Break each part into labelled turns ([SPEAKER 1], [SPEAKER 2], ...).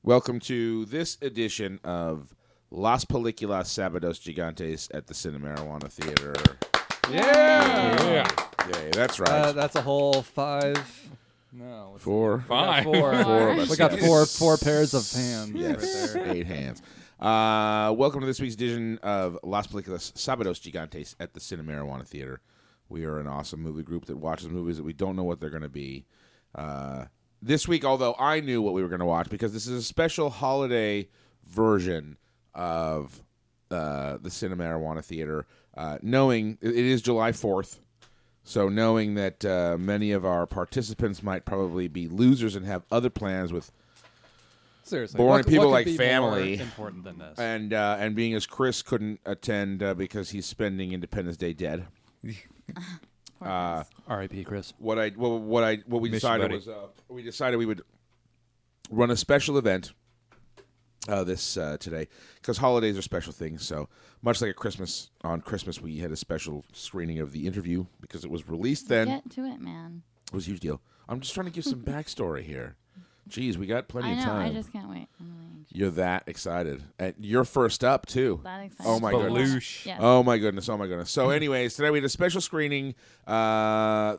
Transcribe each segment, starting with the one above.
[SPEAKER 1] Welcome to this edition of Las Películas Sábados Gigantes at the Cinemarijuana Theatre.
[SPEAKER 2] Yeah!
[SPEAKER 1] Yay, that's right.
[SPEAKER 2] That's a whole five. No,
[SPEAKER 1] Four.
[SPEAKER 2] Five.
[SPEAKER 1] Four of us.
[SPEAKER 2] We got
[SPEAKER 1] Yes.
[SPEAKER 2] four pairs of hands
[SPEAKER 1] Yes,
[SPEAKER 2] right there.
[SPEAKER 1] 8 hands. Welcome to this week's edition of Las Películas Sábados Gigantes at the Cinemarijuana Theatre. We are an awesome movie group that watches movies that we don't know what they're going to be. This week, although I knew what we were going to watch, because this is a special holiday version of the Cinemarijuana Theatre, knowing it is July 4th, so knowing that many of our participants might probably be losers and have other plans with
[SPEAKER 2] Seriously,
[SPEAKER 1] boring people
[SPEAKER 2] what
[SPEAKER 1] like
[SPEAKER 2] could be
[SPEAKER 1] family.
[SPEAKER 2] more important than this?
[SPEAKER 1] And being as Chris couldn't attend because he's spending Independence Day dead.
[SPEAKER 2] R.I.P. Chris.
[SPEAKER 1] What we decided was we decided we would run a special event today, because holidays are special things. So much like on Christmas we had a special screening of The Interview because it was released then.
[SPEAKER 3] Get to it, man.
[SPEAKER 1] It was a huge deal. I'm just trying to give some backstory here. Jeez, we got plenty
[SPEAKER 3] I know,
[SPEAKER 1] of time.
[SPEAKER 3] I just can't wait. I'm really anxious.
[SPEAKER 1] You're that excited. And you're first up, too.
[SPEAKER 3] That excited.
[SPEAKER 1] Oh, my goodness.
[SPEAKER 3] Yes.
[SPEAKER 1] Oh, my goodness. Oh, my goodness. So, anyways, today we had a special screening. We're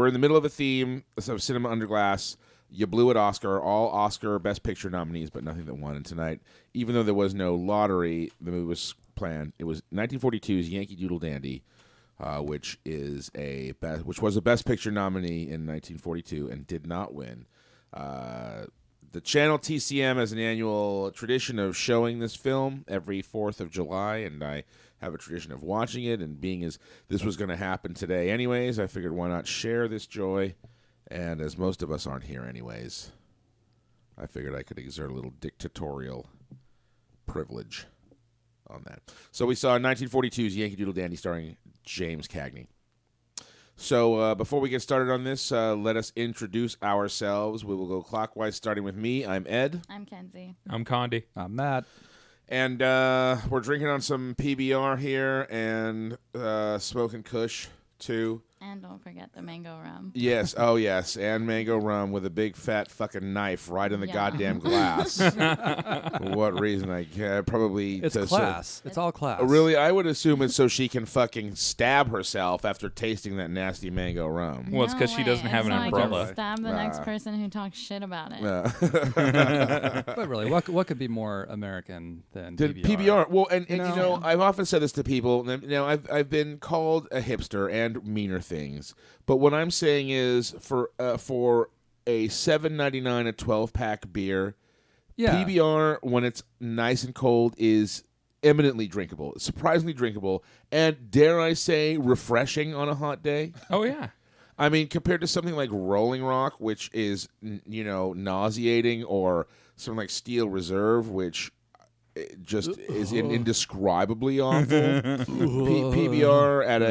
[SPEAKER 1] in the middle of a theme of Cinema Under Glass. You blew it, Oscar. All Oscar Best Picture nominees, but nothing that won. And tonight, even though there was no lottery, the movie was planned. It was 1942's Yankee Doodle Dandy, which was a Best Picture nominee in 1942 and did not win. The channel TCM has an annual tradition of showing this film every 4th of July, and I have a tradition of watching it, and being as this was going to happen today anyways, I figured why not share this joy, and as most of us aren't here anyways, I figured I could exert a little dictatorial privilege on that. So we saw 1942's Yankee Doodle Dandy starring James Cagney. So before we get started on this, let us introduce ourselves. We will go clockwise, starting with me. I'm Ed.
[SPEAKER 3] I'm Kenzie.
[SPEAKER 4] I'm Condi.
[SPEAKER 2] I'm Matt.
[SPEAKER 1] And we're drinking on some PBR here and smoking Kush, too.
[SPEAKER 3] And don't forget the mango rum.
[SPEAKER 1] Yes, oh yes, and mango rum with a big fat fucking knife right in the goddamn glass. For what reason? Probably...
[SPEAKER 2] It's class. It's all class.
[SPEAKER 1] Really, I would assume it's so she can fucking stab herself after tasting that nasty mango rum.
[SPEAKER 4] Well, it's 'cause she doesn't have an
[SPEAKER 3] I
[SPEAKER 4] umbrella.
[SPEAKER 3] can stab the next person who talks shit about it.
[SPEAKER 2] But really, what could be more American than PBR?
[SPEAKER 1] PBR. Well, and you know,
[SPEAKER 3] Yeah.
[SPEAKER 1] I've often said this to people. Now, I've been called a hipster and meaner things, but what I'm saying is for a $7.99 a 12-pack beer,
[SPEAKER 2] Yeah.
[SPEAKER 1] PBR when it's nice and cold is eminently drinkable, surprisingly drinkable, and dare I say, refreshing on a hot day.
[SPEAKER 4] Oh, yeah.
[SPEAKER 1] I mean, compared to something like Rolling Rock, which is, nauseating, or something like Steel Reserve, which just is indescribely awful. PBR at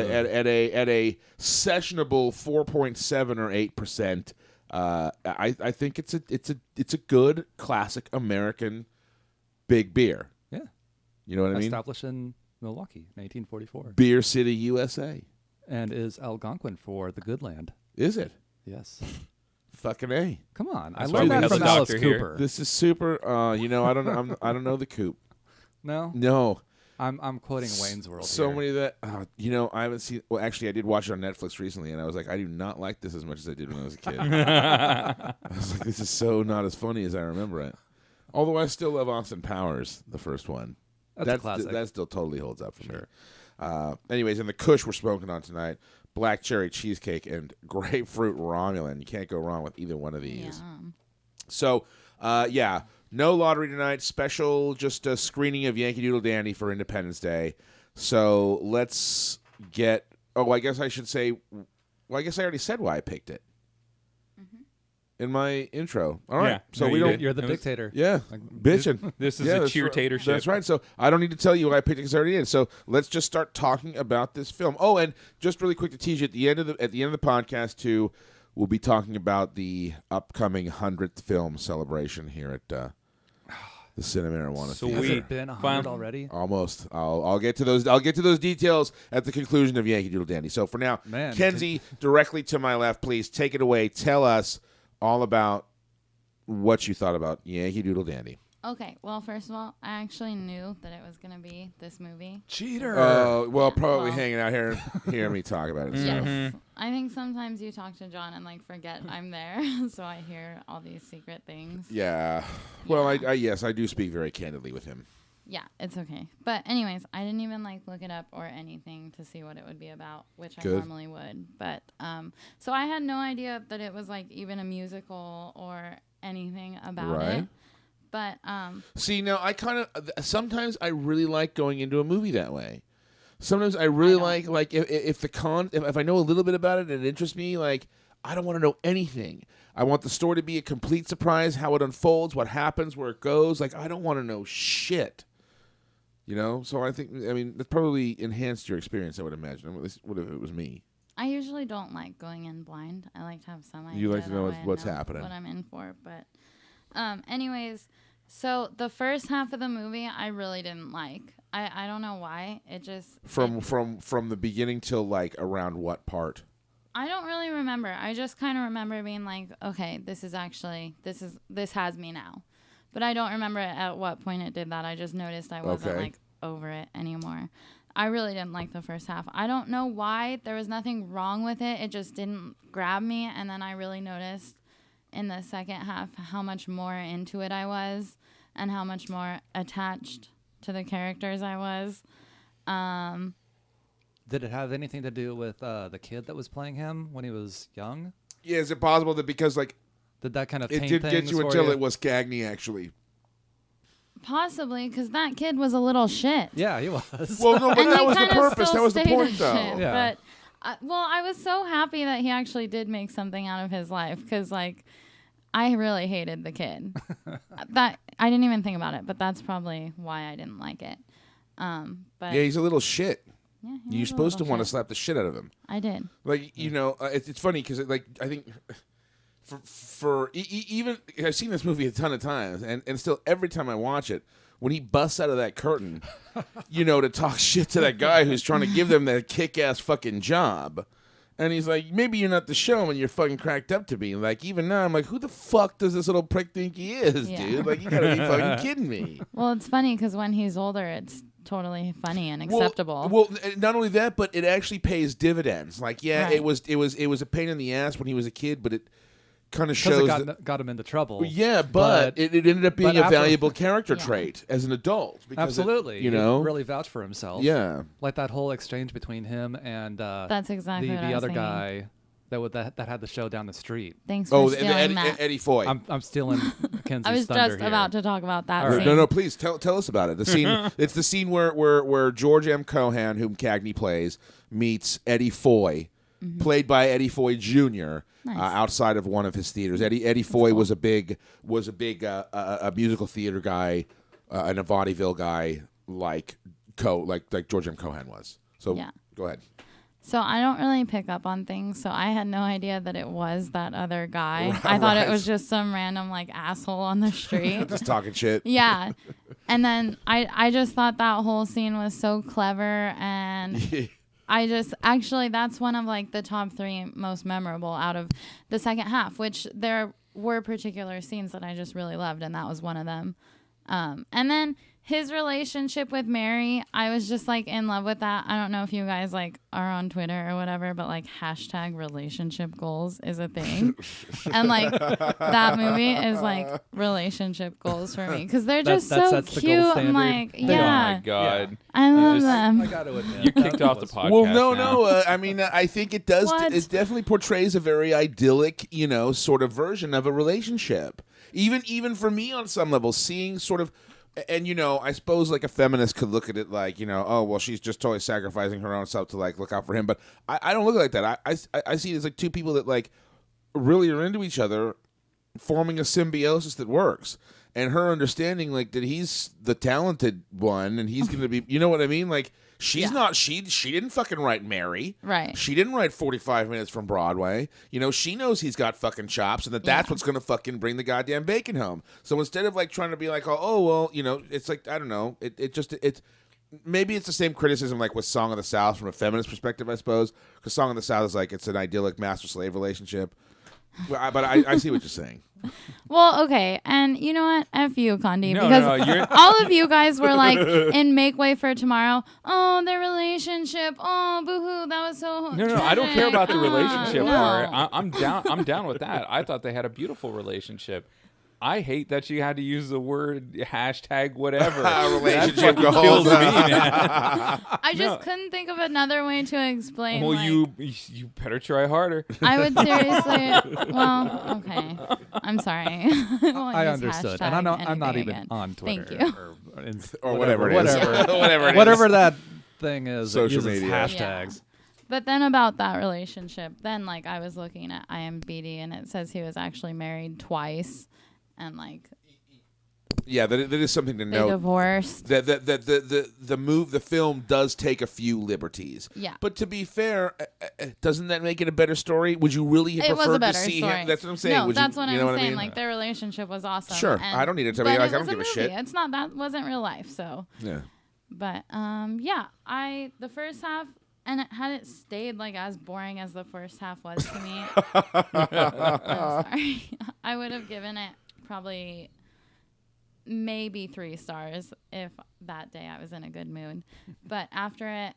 [SPEAKER 1] a sessionable 4.7 or 8%. I think it's a good classic American big beer.
[SPEAKER 2] Yeah.
[SPEAKER 1] You know what I mean?
[SPEAKER 2] Established in Milwaukee, 1944.
[SPEAKER 1] Beer City, USA.
[SPEAKER 2] And is Algonquin for the good land.
[SPEAKER 1] Is it?
[SPEAKER 2] Yes.
[SPEAKER 1] Fucking A.
[SPEAKER 2] Come on.
[SPEAKER 4] That's
[SPEAKER 2] I
[SPEAKER 4] why
[SPEAKER 2] learned
[SPEAKER 4] we
[SPEAKER 2] that
[SPEAKER 4] have
[SPEAKER 2] from
[SPEAKER 4] the
[SPEAKER 2] Alice
[SPEAKER 4] doctor here.
[SPEAKER 2] Cooper.
[SPEAKER 1] This is super. I don't know the Coop.
[SPEAKER 2] No?
[SPEAKER 1] No.
[SPEAKER 2] I'm quoting Wayne's World
[SPEAKER 1] So
[SPEAKER 2] here.
[SPEAKER 1] many that I haven't seen. Well, actually, I did watch it on Netflix recently, and I was like, I do not like this as much as I did when I was a kid. I was like, this is so not as funny as I remember it. Although I still love Austin Powers, the first one.
[SPEAKER 2] That's a classic.
[SPEAKER 1] That still totally holds up for me. Anyways, and the Kush we're smoking on tonight: black cherry cheesecake and grapefruit Romulan. You can't go wrong with either one of these.
[SPEAKER 3] Yeah.
[SPEAKER 1] So, no lottery tonight. Special, just a screening of Yankee Doodle Dandy for Independence Day. So let's get. Oh, I guess I should say. Well, I guess I already said why I picked it in my intro. All right.
[SPEAKER 4] Yeah.
[SPEAKER 1] So
[SPEAKER 4] No,
[SPEAKER 1] we
[SPEAKER 4] you
[SPEAKER 1] don't.
[SPEAKER 4] did.
[SPEAKER 2] You're the
[SPEAKER 4] It was-
[SPEAKER 2] dictator.
[SPEAKER 1] Yeah, bitching.
[SPEAKER 4] This is
[SPEAKER 1] Yeah,
[SPEAKER 4] a
[SPEAKER 1] that's right.
[SPEAKER 4] cheertatorship.
[SPEAKER 1] That's right. So I don't need to tell you why I picked it because I already did. So let's just start talking about this film. Oh, and just really quick to tease you at the end of the podcast too, we'll be talking about the upcoming 100th film celebration here at the Cinemarijuana
[SPEAKER 4] So
[SPEAKER 1] Theatre.
[SPEAKER 2] Has
[SPEAKER 4] we
[SPEAKER 2] it been 100
[SPEAKER 4] found-
[SPEAKER 2] already?
[SPEAKER 1] Almost. I'll get to those. I'll get to those details at the conclusion of Yankee Doodle Dandy. So for now,
[SPEAKER 2] Man,
[SPEAKER 1] Kenzie, directly to my left, please take it away. Tell us all about what you thought about Yankee Doodle Dandy.
[SPEAKER 3] Okay, well, first of all, I actually knew that it was going to be this movie.
[SPEAKER 2] Cheater.
[SPEAKER 1] Probably hanging out here hearing me talk about it.
[SPEAKER 3] Yes. I think sometimes you talk to John and like forget I'm there, so I hear all these secret things.
[SPEAKER 1] Yeah. Well, I do speak very candidly with him.
[SPEAKER 3] Yeah, it's okay. But anyways, I didn't even like look it up or anything to see what it would be about, which I normally would. But so I had no idea that it was like even a musical or anything about it. But
[SPEAKER 1] see, now I kind of sometimes I really like going into a movie that way. Sometimes I really like if I know a little bit about it and it interests me, like I don't want to know anything. I want the story to be a complete surprise, how it unfolds, what happens, where it goes. Like I don't want to know shit. You know, so I mean, that probably enhanced your experience. I would imagine. What if it was me?
[SPEAKER 3] I usually don't like going in blind. I like to have some idea.
[SPEAKER 1] You like to know what's happening,
[SPEAKER 3] what I'm in for. But, anyways, so the first half of the movie I really didn't like. I don't know why. It just
[SPEAKER 1] from the beginning till like around what part?
[SPEAKER 3] I don't really remember. I just kind of remember being like, okay, this has me now. But I don't remember at what point it did that. I just noticed I wasn't like over it anymore. I really didn't like the first half. I don't know why. There was nothing wrong with it. It just didn't grab me. And then I really noticed in the second half how much more into it I was and how much more attached to the characters I was.
[SPEAKER 2] Did it have anything to do with the kid that was playing him when he was young?
[SPEAKER 1] Yeah, is it possible that because like
[SPEAKER 2] did that kind of
[SPEAKER 1] it did get you until it was Cagney actually?
[SPEAKER 3] Possibly, because that kid was a little shit.
[SPEAKER 2] Yeah, he was.
[SPEAKER 1] Well, no, but that was the purpose. That was the point, though.
[SPEAKER 3] Yeah. But, I was so happy that he actually did make something out of his life, because, like, I really hated the kid. That I didn't even think about it, but that's probably why I didn't like it. But
[SPEAKER 1] yeah, he's a little shit.
[SPEAKER 3] Yeah,
[SPEAKER 1] you're supposed to want to slap the shit out of him.
[SPEAKER 3] I did.
[SPEAKER 1] Like, you know, it's funny because, like, I think even I've seen this movie a ton of times, and still every time I watch it, when he busts out of that curtain, you know, to talk shit to that guy who's trying to give them that kick-ass fucking job, and he's like, maybe you're not the showman you're fucking cracked up to be. Like, even now, I'm like, who the fuck does this little prick think he is, dude? Like, you gotta be fucking kidding me.
[SPEAKER 3] Well, it's funny because when he's older, it's totally funny and acceptable.
[SPEAKER 1] Well, not only that, but it actually pays dividends. Like, yeah, it was a pain in the ass when he was a kid, but it kind of shows
[SPEAKER 2] got him into trouble.
[SPEAKER 1] Yeah, but it ended up being a valuable character trait as an adult.
[SPEAKER 2] Absolutely,
[SPEAKER 1] you know,
[SPEAKER 2] he really vouched for himself.
[SPEAKER 1] Yeah,
[SPEAKER 2] like that whole exchange between him and
[SPEAKER 3] that's exactly
[SPEAKER 2] the other guy that had the show down the street.
[SPEAKER 3] Thanks for stealing that.
[SPEAKER 1] Eddie Foy.
[SPEAKER 2] I'm stealing Mackenzie's
[SPEAKER 3] I was
[SPEAKER 2] thunder
[SPEAKER 3] just
[SPEAKER 2] here.
[SPEAKER 3] about to talk about that.
[SPEAKER 1] Right. No, please tell us about it. The scene. It's the scene where George M Cohan, whom Cagney plays, meets Eddie Foy, played by Eddie Foy Jr. Nice. Outside of one of his theaters. Eddie Foy was a big musical theater guy, and a vaudeville guy like George M Cohan was. So go ahead.
[SPEAKER 3] So I don't really pick up on things, so I had no idea that it was that other guy. I thought it was just some random like asshole on the street.
[SPEAKER 1] Just talking shit.
[SPEAKER 3] Yeah. And then I just thought that whole scene was so clever, and actually that's one of like the top 3 most memorable out of the second half, which there were particular scenes that I just really loved, and that was one of them. And then his relationship with Mary, I was just like in love with that. I don't know if you guys like are on Twitter or whatever, but like # relationship goals is a thing. And like that movie is like relationship goals for me because they're just so cute. I'm like,
[SPEAKER 4] oh my God.
[SPEAKER 3] I love them.
[SPEAKER 2] I got to admit,
[SPEAKER 4] you kicked off the podcast.
[SPEAKER 1] Well, no. I mean, I think it does. It definitely portrays a very idyllic, you know, sort of version of a relationship. Even for me on some level, seeing sort of. And, you know, I suppose, like, a feminist could look at it like, you know, oh, well, she's just totally sacrificing her own self to, like, look out for him. But I don't look at it like that. I see it as, like, two people that, like, really are into each other, forming a symbiosis that works. And her understanding, like, that he's the talented one and he's going to be, you know what I mean? Like, she's not, she didn't fucking write Mary.
[SPEAKER 3] Right.
[SPEAKER 1] She didn't write 45 Minutes from Broadway. You know, she knows he's got fucking chops and that's what's going to fucking bring the goddamn bacon home. So instead of, like, trying to be like, oh, well, you know, it's like, I don't know. It's maybe it's the same criticism, like, with Song of the South from a feminist perspective, I suppose. Because Song of the South is like, it's an idyllic master-slave relationship. Well, but I see what you're saying.
[SPEAKER 3] Well, okay, and you know what? F you, Condi,
[SPEAKER 4] No,
[SPEAKER 3] because
[SPEAKER 4] you're
[SPEAKER 3] all of you guys were like in Make Way for Tomorrow. Oh, their relationship. Oh, boo-hoo, that was so
[SPEAKER 4] No, I don't care about the
[SPEAKER 3] tragic.
[SPEAKER 4] relationship
[SPEAKER 3] No.
[SPEAKER 4] part. I'm down with that. I thought they had a beautiful relationship. I hate that she had to use the word hashtag whatever.
[SPEAKER 1] Relationship
[SPEAKER 4] That fucking kills
[SPEAKER 1] goals.
[SPEAKER 4] me, man.
[SPEAKER 3] I just couldn't think of another way to explain.
[SPEAKER 4] Well,
[SPEAKER 3] like,
[SPEAKER 4] you better try harder.
[SPEAKER 3] I would seriously. Well, okay. I'm sorry.
[SPEAKER 2] I understood, and I'm not even
[SPEAKER 3] again.
[SPEAKER 2] on Twitter.
[SPEAKER 3] Thank you.
[SPEAKER 1] Or whatever it is.
[SPEAKER 2] Whatever,
[SPEAKER 1] it is.
[SPEAKER 2] whatever that thing is. that
[SPEAKER 1] Social
[SPEAKER 2] uses
[SPEAKER 1] media.
[SPEAKER 2] hashtags.
[SPEAKER 3] But then about that relationship, then like I was looking at IMDb and it says he was actually married twice, and like
[SPEAKER 1] Yeah, that is something to
[SPEAKER 3] they
[SPEAKER 1] note.
[SPEAKER 3] divorced.
[SPEAKER 1] That the film does take a few liberties.
[SPEAKER 3] Yeah.
[SPEAKER 1] But to be fair, doesn't that make it a better story? Would you really have
[SPEAKER 3] It was a
[SPEAKER 1] preferred to
[SPEAKER 3] better
[SPEAKER 1] see
[SPEAKER 3] story.
[SPEAKER 1] him? That's what I'm saying.
[SPEAKER 3] No,
[SPEAKER 1] Would
[SPEAKER 3] that's
[SPEAKER 1] you,
[SPEAKER 3] what
[SPEAKER 1] you
[SPEAKER 3] I'm
[SPEAKER 1] know
[SPEAKER 3] saying.
[SPEAKER 1] I mean?
[SPEAKER 3] Like their relationship was awesome.
[SPEAKER 1] Sure.
[SPEAKER 3] and-
[SPEAKER 1] I don't need to tell you,
[SPEAKER 3] but
[SPEAKER 1] like,
[SPEAKER 3] it
[SPEAKER 1] I
[SPEAKER 3] was
[SPEAKER 1] don't give a shit.
[SPEAKER 3] movie. It's not that wasn't real life. So,
[SPEAKER 1] Yeah.
[SPEAKER 3] but yeah, the first half. And had it stayed like as boring as the first half was to me, I'm sorry, I would have given it probably maybe 3 stars if that day I was in a good mood. But after it,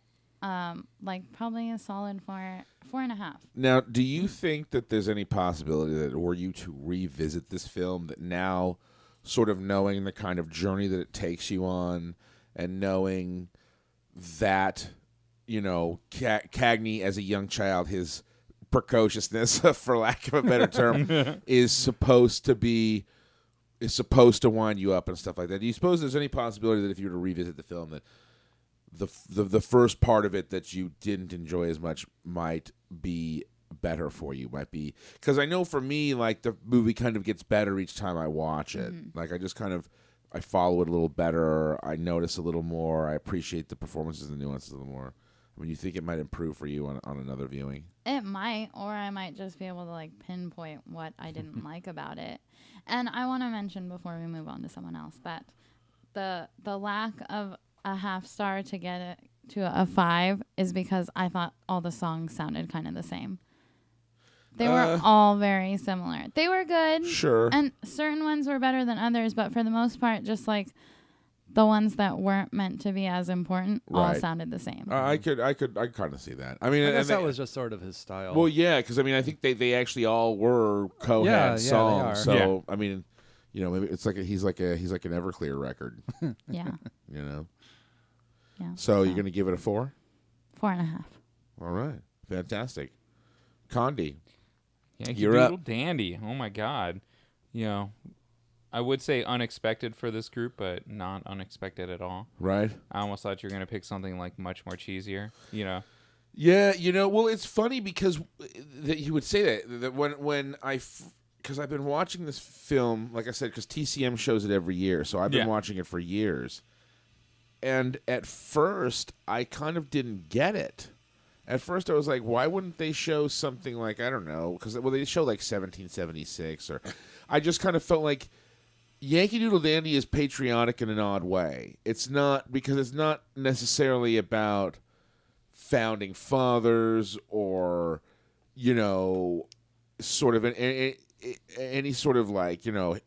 [SPEAKER 3] like probably a solid 4.5.
[SPEAKER 1] Now, do you think that there's any possibility that were you to revisit this film, that now sort of knowing the kind of journey that it takes you on and knowing that, you know, Cagney as a young child, his precociousness, for lack of a better term, is supposed to wind you up and stuff like that. Do you suppose there's any possibility that if you were to revisit the film, that the first part of it that you didn't enjoy as much might be better for you? Might be, because I know for me, like, the movie kind of gets better each time I watch it. Like, I just kind of I follow it a little better. I notice a little more. I appreciate the performances and nuances a little more. I mean, you think it might improve for you on another viewing?
[SPEAKER 3] It might, or I might just be able to like pinpoint what I didn't like about it. And I want to mention before we move on to someone else that the lack of a half star to get it to a 5 is because I thought all the songs sounded kind of the same. They were all very similar. They were good.
[SPEAKER 1] Sure.
[SPEAKER 3] And certain ones were better than others, but for the most part, just like the ones that weren't meant to be as important all
[SPEAKER 1] Right.
[SPEAKER 3] sounded the same.
[SPEAKER 1] I kind of see that. I mean,
[SPEAKER 2] I guess
[SPEAKER 1] and
[SPEAKER 2] that
[SPEAKER 1] they-
[SPEAKER 2] was just sort of his style.
[SPEAKER 1] well, yeah, because I mean, I think they actually all were Cohan
[SPEAKER 2] Yeah, they
[SPEAKER 1] songs.
[SPEAKER 2] are.
[SPEAKER 1] So I mean, you know, maybe it's like he's like an Everclear record.
[SPEAKER 3] Yeah.
[SPEAKER 1] You know.
[SPEAKER 3] Yeah.
[SPEAKER 1] So you're gonna give it a 4?
[SPEAKER 3] 4.5.
[SPEAKER 1] All right, fantastic. Condi,
[SPEAKER 4] Yankee
[SPEAKER 1] You're
[SPEAKER 4] Doodle
[SPEAKER 1] up.
[SPEAKER 4] Dandy. Oh my God. You know, I would say unexpected for this group, but not unexpected at all.
[SPEAKER 1] right?
[SPEAKER 4] I almost thought you were going to pick something like much more cheesier, you know.
[SPEAKER 1] Yeah, you know, well, it's funny because that you would say that when because I've been watching this film, like I said, because TCM shows it every year, so I've been
[SPEAKER 4] Yeah.
[SPEAKER 1] watching it for years. And at first, I kind of didn't get it. At first, I was like, why wouldn't they show something like, I don't know, because they show like 1776, or I just kind of felt like Yankee Doodle Dandy is patriotic in an odd way. It's not, because it's not necessarily about founding fathers or, you know, sort of any sort of like, you know,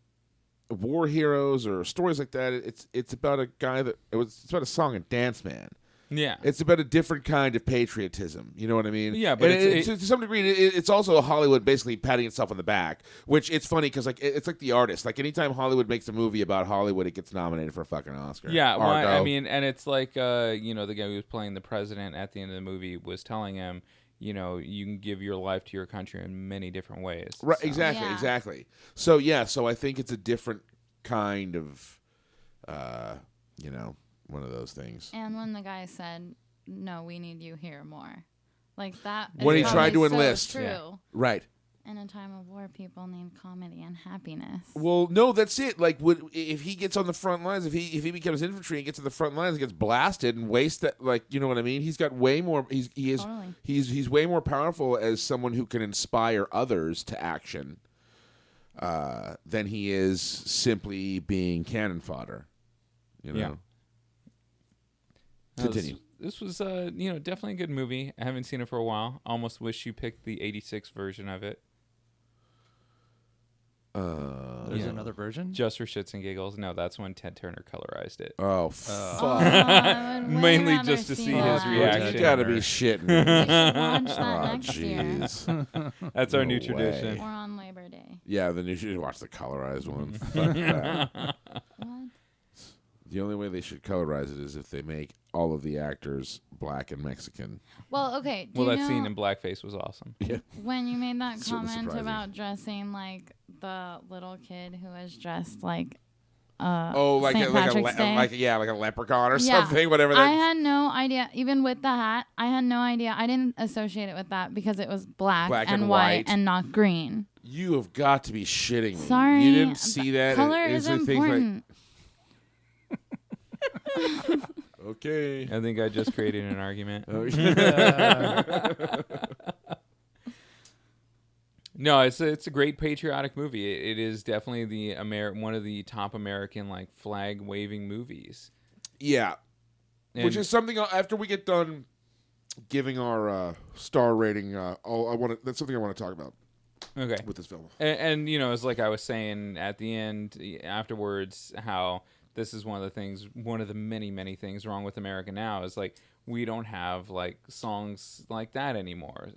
[SPEAKER 1] war heroes or stories like that. It's about a guy it's about a song and dance man.
[SPEAKER 4] Yeah.
[SPEAKER 1] It's about a different kind of patriotism. You know what I mean?
[SPEAKER 4] Yeah, but
[SPEAKER 1] and to some degree, it's also Hollywood basically patting itself on the back. Which it's funny because like it's like The Artist. Like anytime Hollywood makes a movie about Hollywood, it gets nominated for a fucking Oscar.
[SPEAKER 4] Yeah, well, I
[SPEAKER 1] Argo.
[SPEAKER 4] mean, and it's like, you know, the guy who was playing the president at the end of the movie was telling him, you know, you can give your life to your country in many different ways.
[SPEAKER 1] Right?
[SPEAKER 4] So-
[SPEAKER 1] Exactly.
[SPEAKER 3] Yeah.
[SPEAKER 1] Exactly. So yeah. So I think it's a different kind of, you know, one of those things.
[SPEAKER 3] And when the guy said, "No, we need you here more," like that. is
[SPEAKER 1] When he
[SPEAKER 3] probably
[SPEAKER 1] tried to
[SPEAKER 3] so
[SPEAKER 1] enlist.
[SPEAKER 3] True.
[SPEAKER 4] Yeah.
[SPEAKER 1] Right.
[SPEAKER 3] In a time of war, people need comedy and happiness.
[SPEAKER 1] Well, no, that's it. Like, if he gets on the front lines, if he becomes infantry and gets to the front lines and gets blasted and wasted, like, you know what I mean? He's got way more.
[SPEAKER 3] Totally.
[SPEAKER 1] He's way more powerful as someone who can inspire others to action than he is simply being cannon fodder. You know.
[SPEAKER 4] Yeah.
[SPEAKER 1] Continue.
[SPEAKER 4] This was, you know, definitely a good movie. I haven't seen it for a while. I almost wish you picked the 86 version of it.
[SPEAKER 2] There's another version?
[SPEAKER 4] Just for shits and giggles. No, that's when Ted Turner colorized it.
[SPEAKER 1] Oh, fuck.
[SPEAKER 3] I would way
[SPEAKER 4] Mainly
[SPEAKER 3] rather
[SPEAKER 4] just to see
[SPEAKER 3] that.
[SPEAKER 4] his reaction.
[SPEAKER 1] You gotta be shitting me.
[SPEAKER 3] We should watch that
[SPEAKER 1] Oh,
[SPEAKER 3] next year.
[SPEAKER 1] jeez.
[SPEAKER 4] That's our
[SPEAKER 1] No
[SPEAKER 4] new
[SPEAKER 1] way.
[SPEAKER 4] tradition.
[SPEAKER 3] Or on Labor Day.
[SPEAKER 1] Yeah, then you should watch the colorized one. Fuck that.
[SPEAKER 3] What?
[SPEAKER 1] The only way they should colorize it is if they make all of the actors black and Mexican.
[SPEAKER 3] Well, okay. Do
[SPEAKER 4] Well,
[SPEAKER 3] you
[SPEAKER 4] that
[SPEAKER 3] know
[SPEAKER 4] scene in blackface was awesome.
[SPEAKER 1] Yeah.
[SPEAKER 3] when you made that
[SPEAKER 1] Certainly
[SPEAKER 3] comment
[SPEAKER 1] surprising.
[SPEAKER 3] about dressing like the little kid who was dressed like
[SPEAKER 1] Oh, like
[SPEAKER 3] St.
[SPEAKER 1] a
[SPEAKER 3] Patrick's Day.
[SPEAKER 1] like a leprechaun or
[SPEAKER 3] Yeah.
[SPEAKER 1] something, whatever.
[SPEAKER 3] I
[SPEAKER 1] That,
[SPEAKER 3] had no idea. Even with the hat, I had no idea. I didn't associate it with that because it was black and white and not green.
[SPEAKER 1] you have got to be shitting me.
[SPEAKER 3] Sorry.
[SPEAKER 1] You didn't see that.
[SPEAKER 3] Color
[SPEAKER 1] Is
[SPEAKER 3] is
[SPEAKER 1] there things like-
[SPEAKER 3] important.
[SPEAKER 1] okay.
[SPEAKER 4] I think I just created an argument.
[SPEAKER 1] Oh,
[SPEAKER 4] No, it's a great patriotic movie. It is definitely one of the top American like flag waving movies.
[SPEAKER 1] yeah.
[SPEAKER 4] And
[SPEAKER 1] Which is something after we get done giving our star rating. That's something I want to talk about
[SPEAKER 4] okay.
[SPEAKER 1] with this film.
[SPEAKER 4] And you know, it's like I was saying at the end afterwards, how this is one of the many things wrong with America now is like we don't have like songs like that anymore.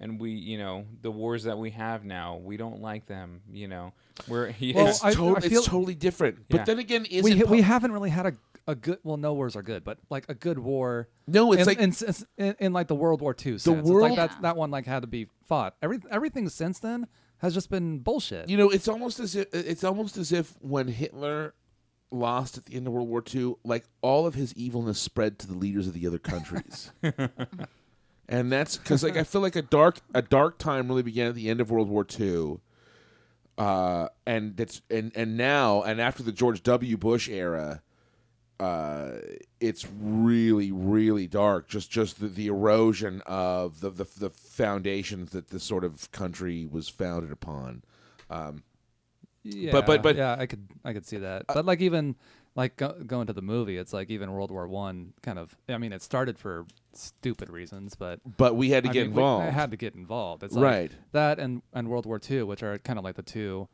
[SPEAKER 4] And we, you know, the wars that we have now, we don't like them. You know,
[SPEAKER 2] Well,
[SPEAKER 1] It's
[SPEAKER 2] I feel-
[SPEAKER 1] totally different. But
[SPEAKER 4] Yeah.
[SPEAKER 1] then again,
[SPEAKER 2] we haven't really had a good. Well, no wars are good, but like a good war.
[SPEAKER 1] No, it's
[SPEAKER 2] in like the World War II sense. It's
[SPEAKER 1] world-
[SPEAKER 2] like that one like had to be fought. Everything since then has just been bullshit.
[SPEAKER 1] You know, it's almost as if when Hitler lost at the end of World War II, like all of his evilness spread to the leaders of the other countries. And that's because, like, I feel like a dark time really began at the end of World War II, and now after the George W. Bush era, it's really dark. Just the erosion of the foundations that this sort of country was founded upon.
[SPEAKER 2] Yeah,
[SPEAKER 1] but
[SPEAKER 2] yeah, I could see that. But like even like going to the movie, it's like even World War One kind of. I mean, it started for stupid reasons, but
[SPEAKER 1] we had to get involved.
[SPEAKER 2] I had to get involved. It's like
[SPEAKER 1] Right.
[SPEAKER 2] that and World War II, which are kind of like the two,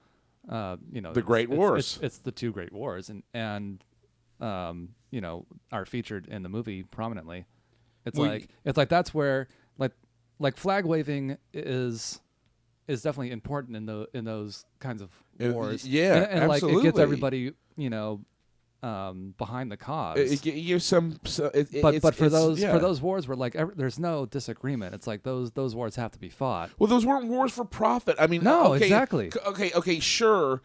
[SPEAKER 2] you know,
[SPEAKER 1] The Great Wars.
[SPEAKER 2] It's the two great wars, and you know, are featured in the movie prominently. It's like that's where like flag waving is definitely important in those kinds of wars.
[SPEAKER 1] Yeah,
[SPEAKER 2] and like it gets
[SPEAKER 1] absolutely.
[SPEAKER 2] everybody, you know, behind the cause.
[SPEAKER 1] It gives some,
[SPEAKER 2] but for those wars where like there's no disagreement, it's like those wars have to be fought.
[SPEAKER 1] Well, those weren't wars for profit. I mean,
[SPEAKER 2] No,
[SPEAKER 1] okay,
[SPEAKER 2] exactly.
[SPEAKER 1] Okay, sure.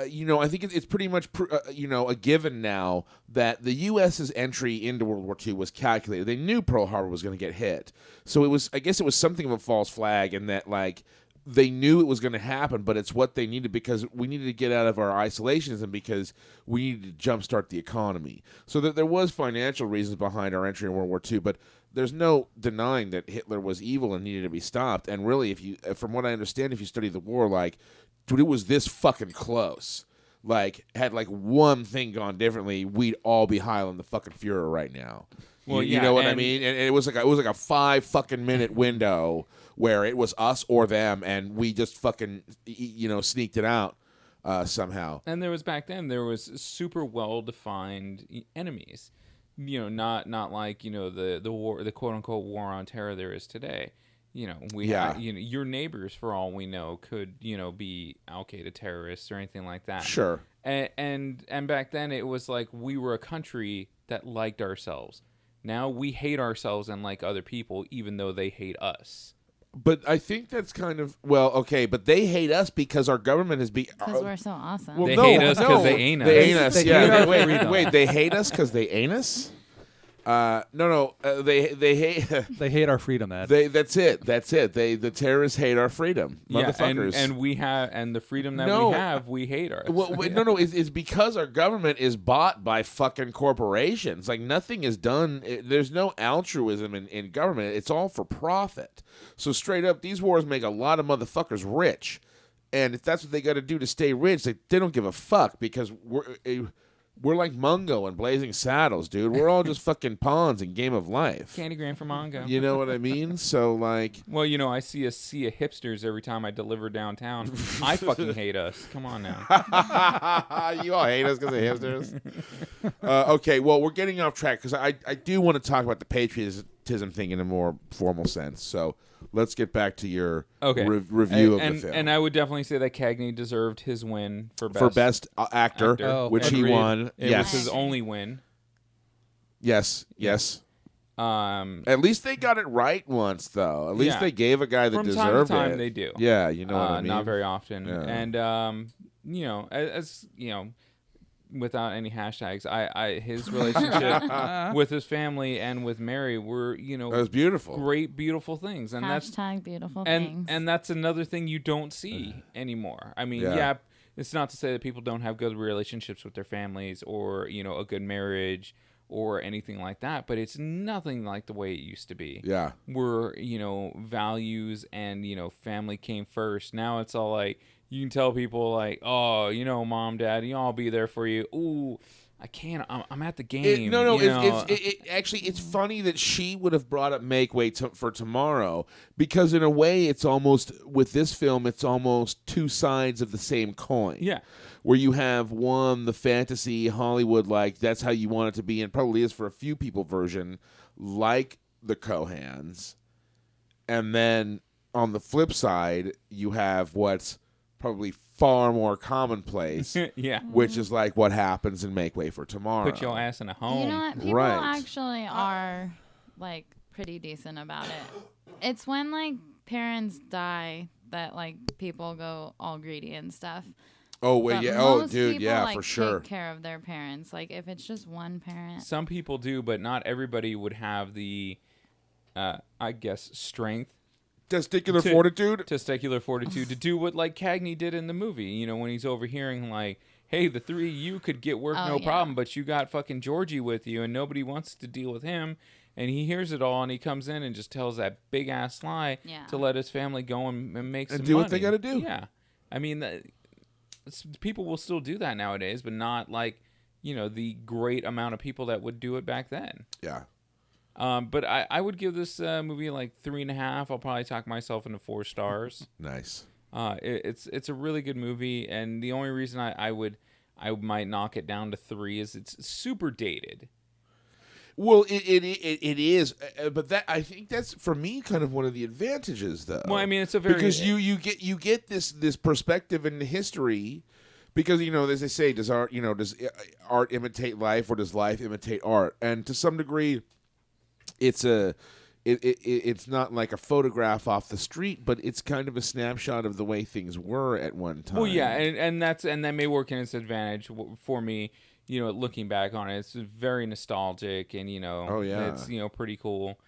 [SPEAKER 1] You know, I think it's pretty much you know, a given now that the U.S.'s entry into World War II was calculated. They knew Pearl Harbor was going to get hit, so I guess it was something of a false flag in that like they knew it was going to happen, but it's what they needed because we needed to get out of our isolationism because we needed to jumpstart the economy. So that there was financial reasons behind our entry in World War II, but there's no denying that Hitler was evil and needed to be stopped. And really, from what I understand, if you study the war, like, dude, it was this fucking close. Like, had like one thing gone differently, we'd all be Highland the fucking Fuhrer right now.
[SPEAKER 4] Well,
[SPEAKER 1] you
[SPEAKER 4] yeah,
[SPEAKER 1] know what I
[SPEAKER 4] and-
[SPEAKER 1] mean? And it was like a 5 fucking minute window where it was us or them, and we just fucking sneaked it out somehow.
[SPEAKER 4] And back then there was super well defined enemies. You know, not like, you know, the war, the quote unquote war on terror there is today. You know, your neighbors, for all we know, could, you know, be Al Qaeda terrorists or anything like that.
[SPEAKER 1] Sure.
[SPEAKER 4] And back then it was like we were a country that liked ourselves. Now we hate ourselves and like other people, even though they hate us.
[SPEAKER 1] But I think that's kind of okay. But they hate us because our government has been
[SPEAKER 3] Because we're so awesome.
[SPEAKER 1] Well,
[SPEAKER 4] They
[SPEAKER 1] no,
[SPEAKER 4] hate us 'cause
[SPEAKER 1] no,
[SPEAKER 4] they ain't us.
[SPEAKER 1] They ain't us.
[SPEAKER 2] They
[SPEAKER 1] Yeah.
[SPEAKER 2] hate our
[SPEAKER 1] Wait,
[SPEAKER 2] freedom.
[SPEAKER 1] wait. They hate us because they ain't us. No. They hate.
[SPEAKER 2] They hate our freedom, Ed.
[SPEAKER 1] That's it. The terrorists hate our freedom, motherfuckers.
[SPEAKER 4] and we have, and the freedom that
[SPEAKER 1] No.
[SPEAKER 4] we have, we hate ours.
[SPEAKER 1] Well, no. It's because our government is bought by fucking corporations. Like nothing is done. There's no altruism in government. It's all for profit. So straight up, these wars make a lot of motherfuckers rich, and if that's what they got to do to stay rich, they don't give a fuck because We're like Mungo and Blazing Saddles, dude. We're all just fucking pawns in Game of Life.
[SPEAKER 4] Candy Graham for Mongo.
[SPEAKER 1] You know what I mean? So, like...
[SPEAKER 4] Well, I see a sea of hipsters every time I deliver downtown. I fucking hate us. Come on now.
[SPEAKER 1] You all hate us because of hipsters? Okay, well, we're getting off track because I do want to talk about the patriotism thing in a more formal sense. So let's get back to your review of the film.
[SPEAKER 4] And I would definitely say that Cagney deserved his win for
[SPEAKER 1] best actor, which
[SPEAKER 4] agreed.
[SPEAKER 1] he won.
[SPEAKER 4] It was his only win.
[SPEAKER 1] Yes. At least they got it right once, though. At least they gave a guy that
[SPEAKER 4] From
[SPEAKER 1] deserved
[SPEAKER 4] time to time,
[SPEAKER 1] it.
[SPEAKER 4] they do.
[SPEAKER 1] Yeah, you know what I mean?
[SPEAKER 4] Not very often.
[SPEAKER 1] Yeah.
[SPEAKER 4] And, as without any hashtags, his relationship with his family and with Mary were,
[SPEAKER 1] that was beautiful.
[SPEAKER 4] Great, beautiful things. And
[SPEAKER 3] Hashtag beautiful things.
[SPEAKER 4] And that's another thing you don't see anymore. I mean, it's not to say that people don't have good relationships with their families or, a good marriage or anything like that, but it's nothing like the way it used to be.
[SPEAKER 1] Yeah.
[SPEAKER 4] Where, values and, family came first. Now it's all like, you can tell people like, oh, mom, dad, I'll be there for you. Ooh, I can't. I'm at the game.
[SPEAKER 1] It's funny that she would have brought up Make Way for Tomorrow because in a way it's almost, with this film, it's almost two sides of the same coin.
[SPEAKER 4] Yeah.
[SPEAKER 1] Where you have one, the fantasy Hollywood, like that's how you want it to be, and probably is for a few people version, like the Cohans. And then on the flip side, you have what's probably far more commonplace, which is like what happens in Make Way for Tomorrow.
[SPEAKER 4] Put your ass in a home.
[SPEAKER 3] You know what? People actually are like pretty decent about it. It's when like parents die that like people go all greedy and stuff.
[SPEAKER 1] Oh, well, yeah. Oh, dude, yeah,
[SPEAKER 3] like,
[SPEAKER 1] for sure.
[SPEAKER 3] Take care of their parents. Like if it's just one parent.
[SPEAKER 4] Some people do, but not everybody would have the, I guess, strength.
[SPEAKER 1] Testicular fortitude
[SPEAKER 4] to do what like Cagney did in the movie. When he's overhearing like, hey, the three of you could get work no problem, but you got fucking Georgie with you and nobody wants to deal with him. And he hears it all and he comes in and just tells that big ass lie to let his family go and make some money.
[SPEAKER 1] And do what they got to do.
[SPEAKER 4] Yeah. I mean, people will still do that nowadays, but not like, the great amount of people that would do it back then.
[SPEAKER 1] Yeah.
[SPEAKER 4] But I would give this movie like 3.5. I'll probably talk myself into 4 stars.
[SPEAKER 1] Nice.
[SPEAKER 4] It's a really good movie, and the only reason I might knock it down to 3 is it's super dated.
[SPEAKER 1] Well, it is, but that I think that's for me kind of one of the advantages, though.
[SPEAKER 4] Well, I mean, it's a very
[SPEAKER 1] because you get this perspective into history. Because as they say, does art imitate life, or does life imitate art? And to some degree, it's not like a photograph off the street, but it's kind of a snapshot of the way things were at one time.
[SPEAKER 4] Well, yeah, and that may work in its advantage for me. Looking back on it, it's very nostalgic, and it's pretty cool,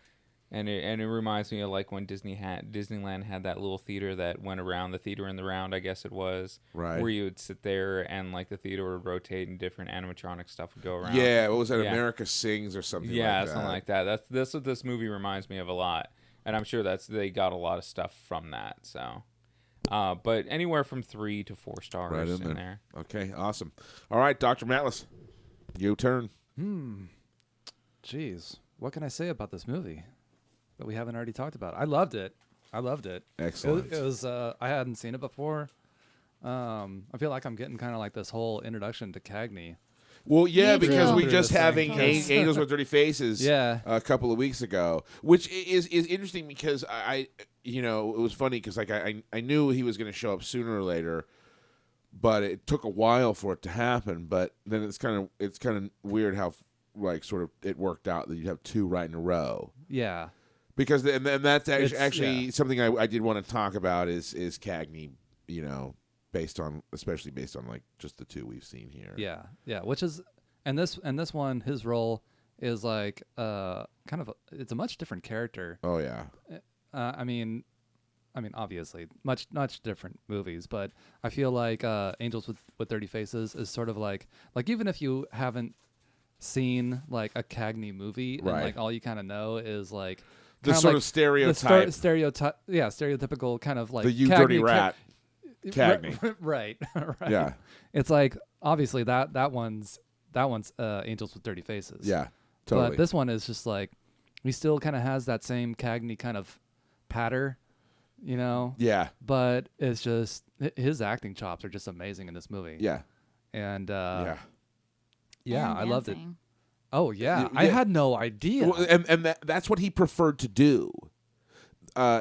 [SPEAKER 4] and it reminds me of like when Disneyland had that little theater that went around, the theater in the round, I guess it was,
[SPEAKER 1] right?
[SPEAKER 4] Where you would sit there and like the theater would rotate and different animatronic stuff would go around.
[SPEAKER 1] Yeah, what was that? America Sings or something?
[SPEAKER 4] Yeah,
[SPEAKER 1] like that.
[SPEAKER 4] Something like that. That's what this movie reminds me of a lot, and I'm sure they got a lot of stuff from that. So. But anywhere from 3 to 4 stars
[SPEAKER 1] right
[SPEAKER 4] in there.
[SPEAKER 1] Okay, awesome. All right, Dr. Matlis, your turn.
[SPEAKER 2] Jeez, what can I say about this movie that we haven't already talked about? I loved it.
[SPEAKER 1] Excellent.
[SPEAKER 2] It was I hadn't seen it before. I feel like I'm getting kind of like this whole introduction to Cagney.
[SPEAKER 1] Well, yeah, because we
[SPEAKER 2] Through
[SPEAKER 1] just
[SPEAKER 2] this
[SPEAKER 1] having
[SPEAKER 2] thing.
[SPEAKER 1] Angels with Dirty Faces a couple of weeks ago, which is interesting because I it was funny because like I knew he was going to show up sooner or later, but it took a while for it to happen. But then it's kind of weird how like sort of it worked out that you have 2 right in a row.
[SPEAKER 2] Yeah,
[SPEAKER 1] because and that's actually something I did want to talk about is Cagney, especially based on like just the 2 we've seen here.
[SPEAKER 2] Yeah. Which is, and this one, his role is like it's a much different character.
[SPEAKER 1] Oh yeah.
[SPEAKER 2] I mean, obviously, much different movies, but I feel like Angels with Dirty Faces is sort of like even if you haven't seen like a Cagney movie,
[SPEAKER 1] right,
[SPEAKER 2] and like all you kind of know is like
[SPEAKER 1] the sort of stereotype,
[SPEAKER 2] stereotypical kind of like
[SPEAKER 1] the you
[SPEAKER 2] Cagney,
[SPEAKER 1] dirty rat. Cagney.
[SPEAKER 2] Right.
[SPEAKER 1] Yeah.
[SPEAKER 2] It's like obviously that one's that one's Angels with Dirty Faces.
[SPEAKER 1] Yeah, totally.
[SPEAKER 2] But this one is just like he still kind of has that same Cagney kind of patter, you know.
[SPEAKER 1] Yeah.
[SPEAKER 2] But it's just his acting chops are just amazing in this movie.
[SPEAKER 1] Yeah.
[SPEAKER 2] And
[SPEAKER 1] yeah.
[SPEAKER 2] Yeah,
[SPEAKER 3] And
[SPEAKER 2] I loved it.
[SPEAKER 3] dancing.
[SPEAKER 2] Oh yeah,
[SPEAKER 1] Yeah.
[SPEAKER 2] I had no idea.
[SPEAKER 1] Well, and that's what he preferred to do.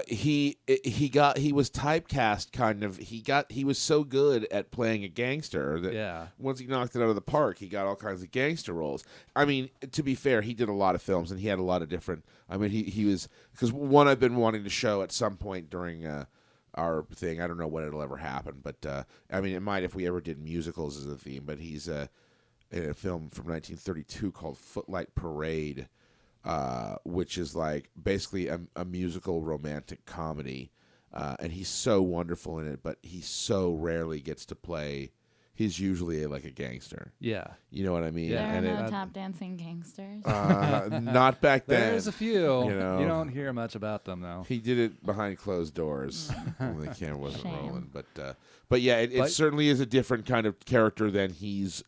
[SPEAKER 1] He was typecast kind of. He was so good at playing a gangster that once he knocked it out of the park, he got all kinds of gangster roles. I mean, to be fair, he did a lot of films and he had a lot of different. I mean, he was because one I've been wanting to show at some point during our thing. I don't know when it'll ever happen, but I mean, it might if we ever did musicals as a theme. But he's in a film from 1932 called Footlight Parade. Which is like basically a musical romantic comedy, and he's so wonderful in it, but he so rarely gets to play. He's usually like a gangster.
[SPEAKER 2] Yeah,
[SPEAKER 1] you know what I mean.
[SPEAKER 3] There
[SPEAKER 1] and
[SPEAKER 3] are no tap dancing gangsters.
[SPEAKER 1] Not back then.
[SPEAKER 2] There's a few.
[SPEAKER 1] You know,
[SPEAKER 2] you don't hear much about them though.
[SPEAKER 1] He did it behind closed doors when the camera wasn't rolling. But yeah, it certainly is a different kind of character than he's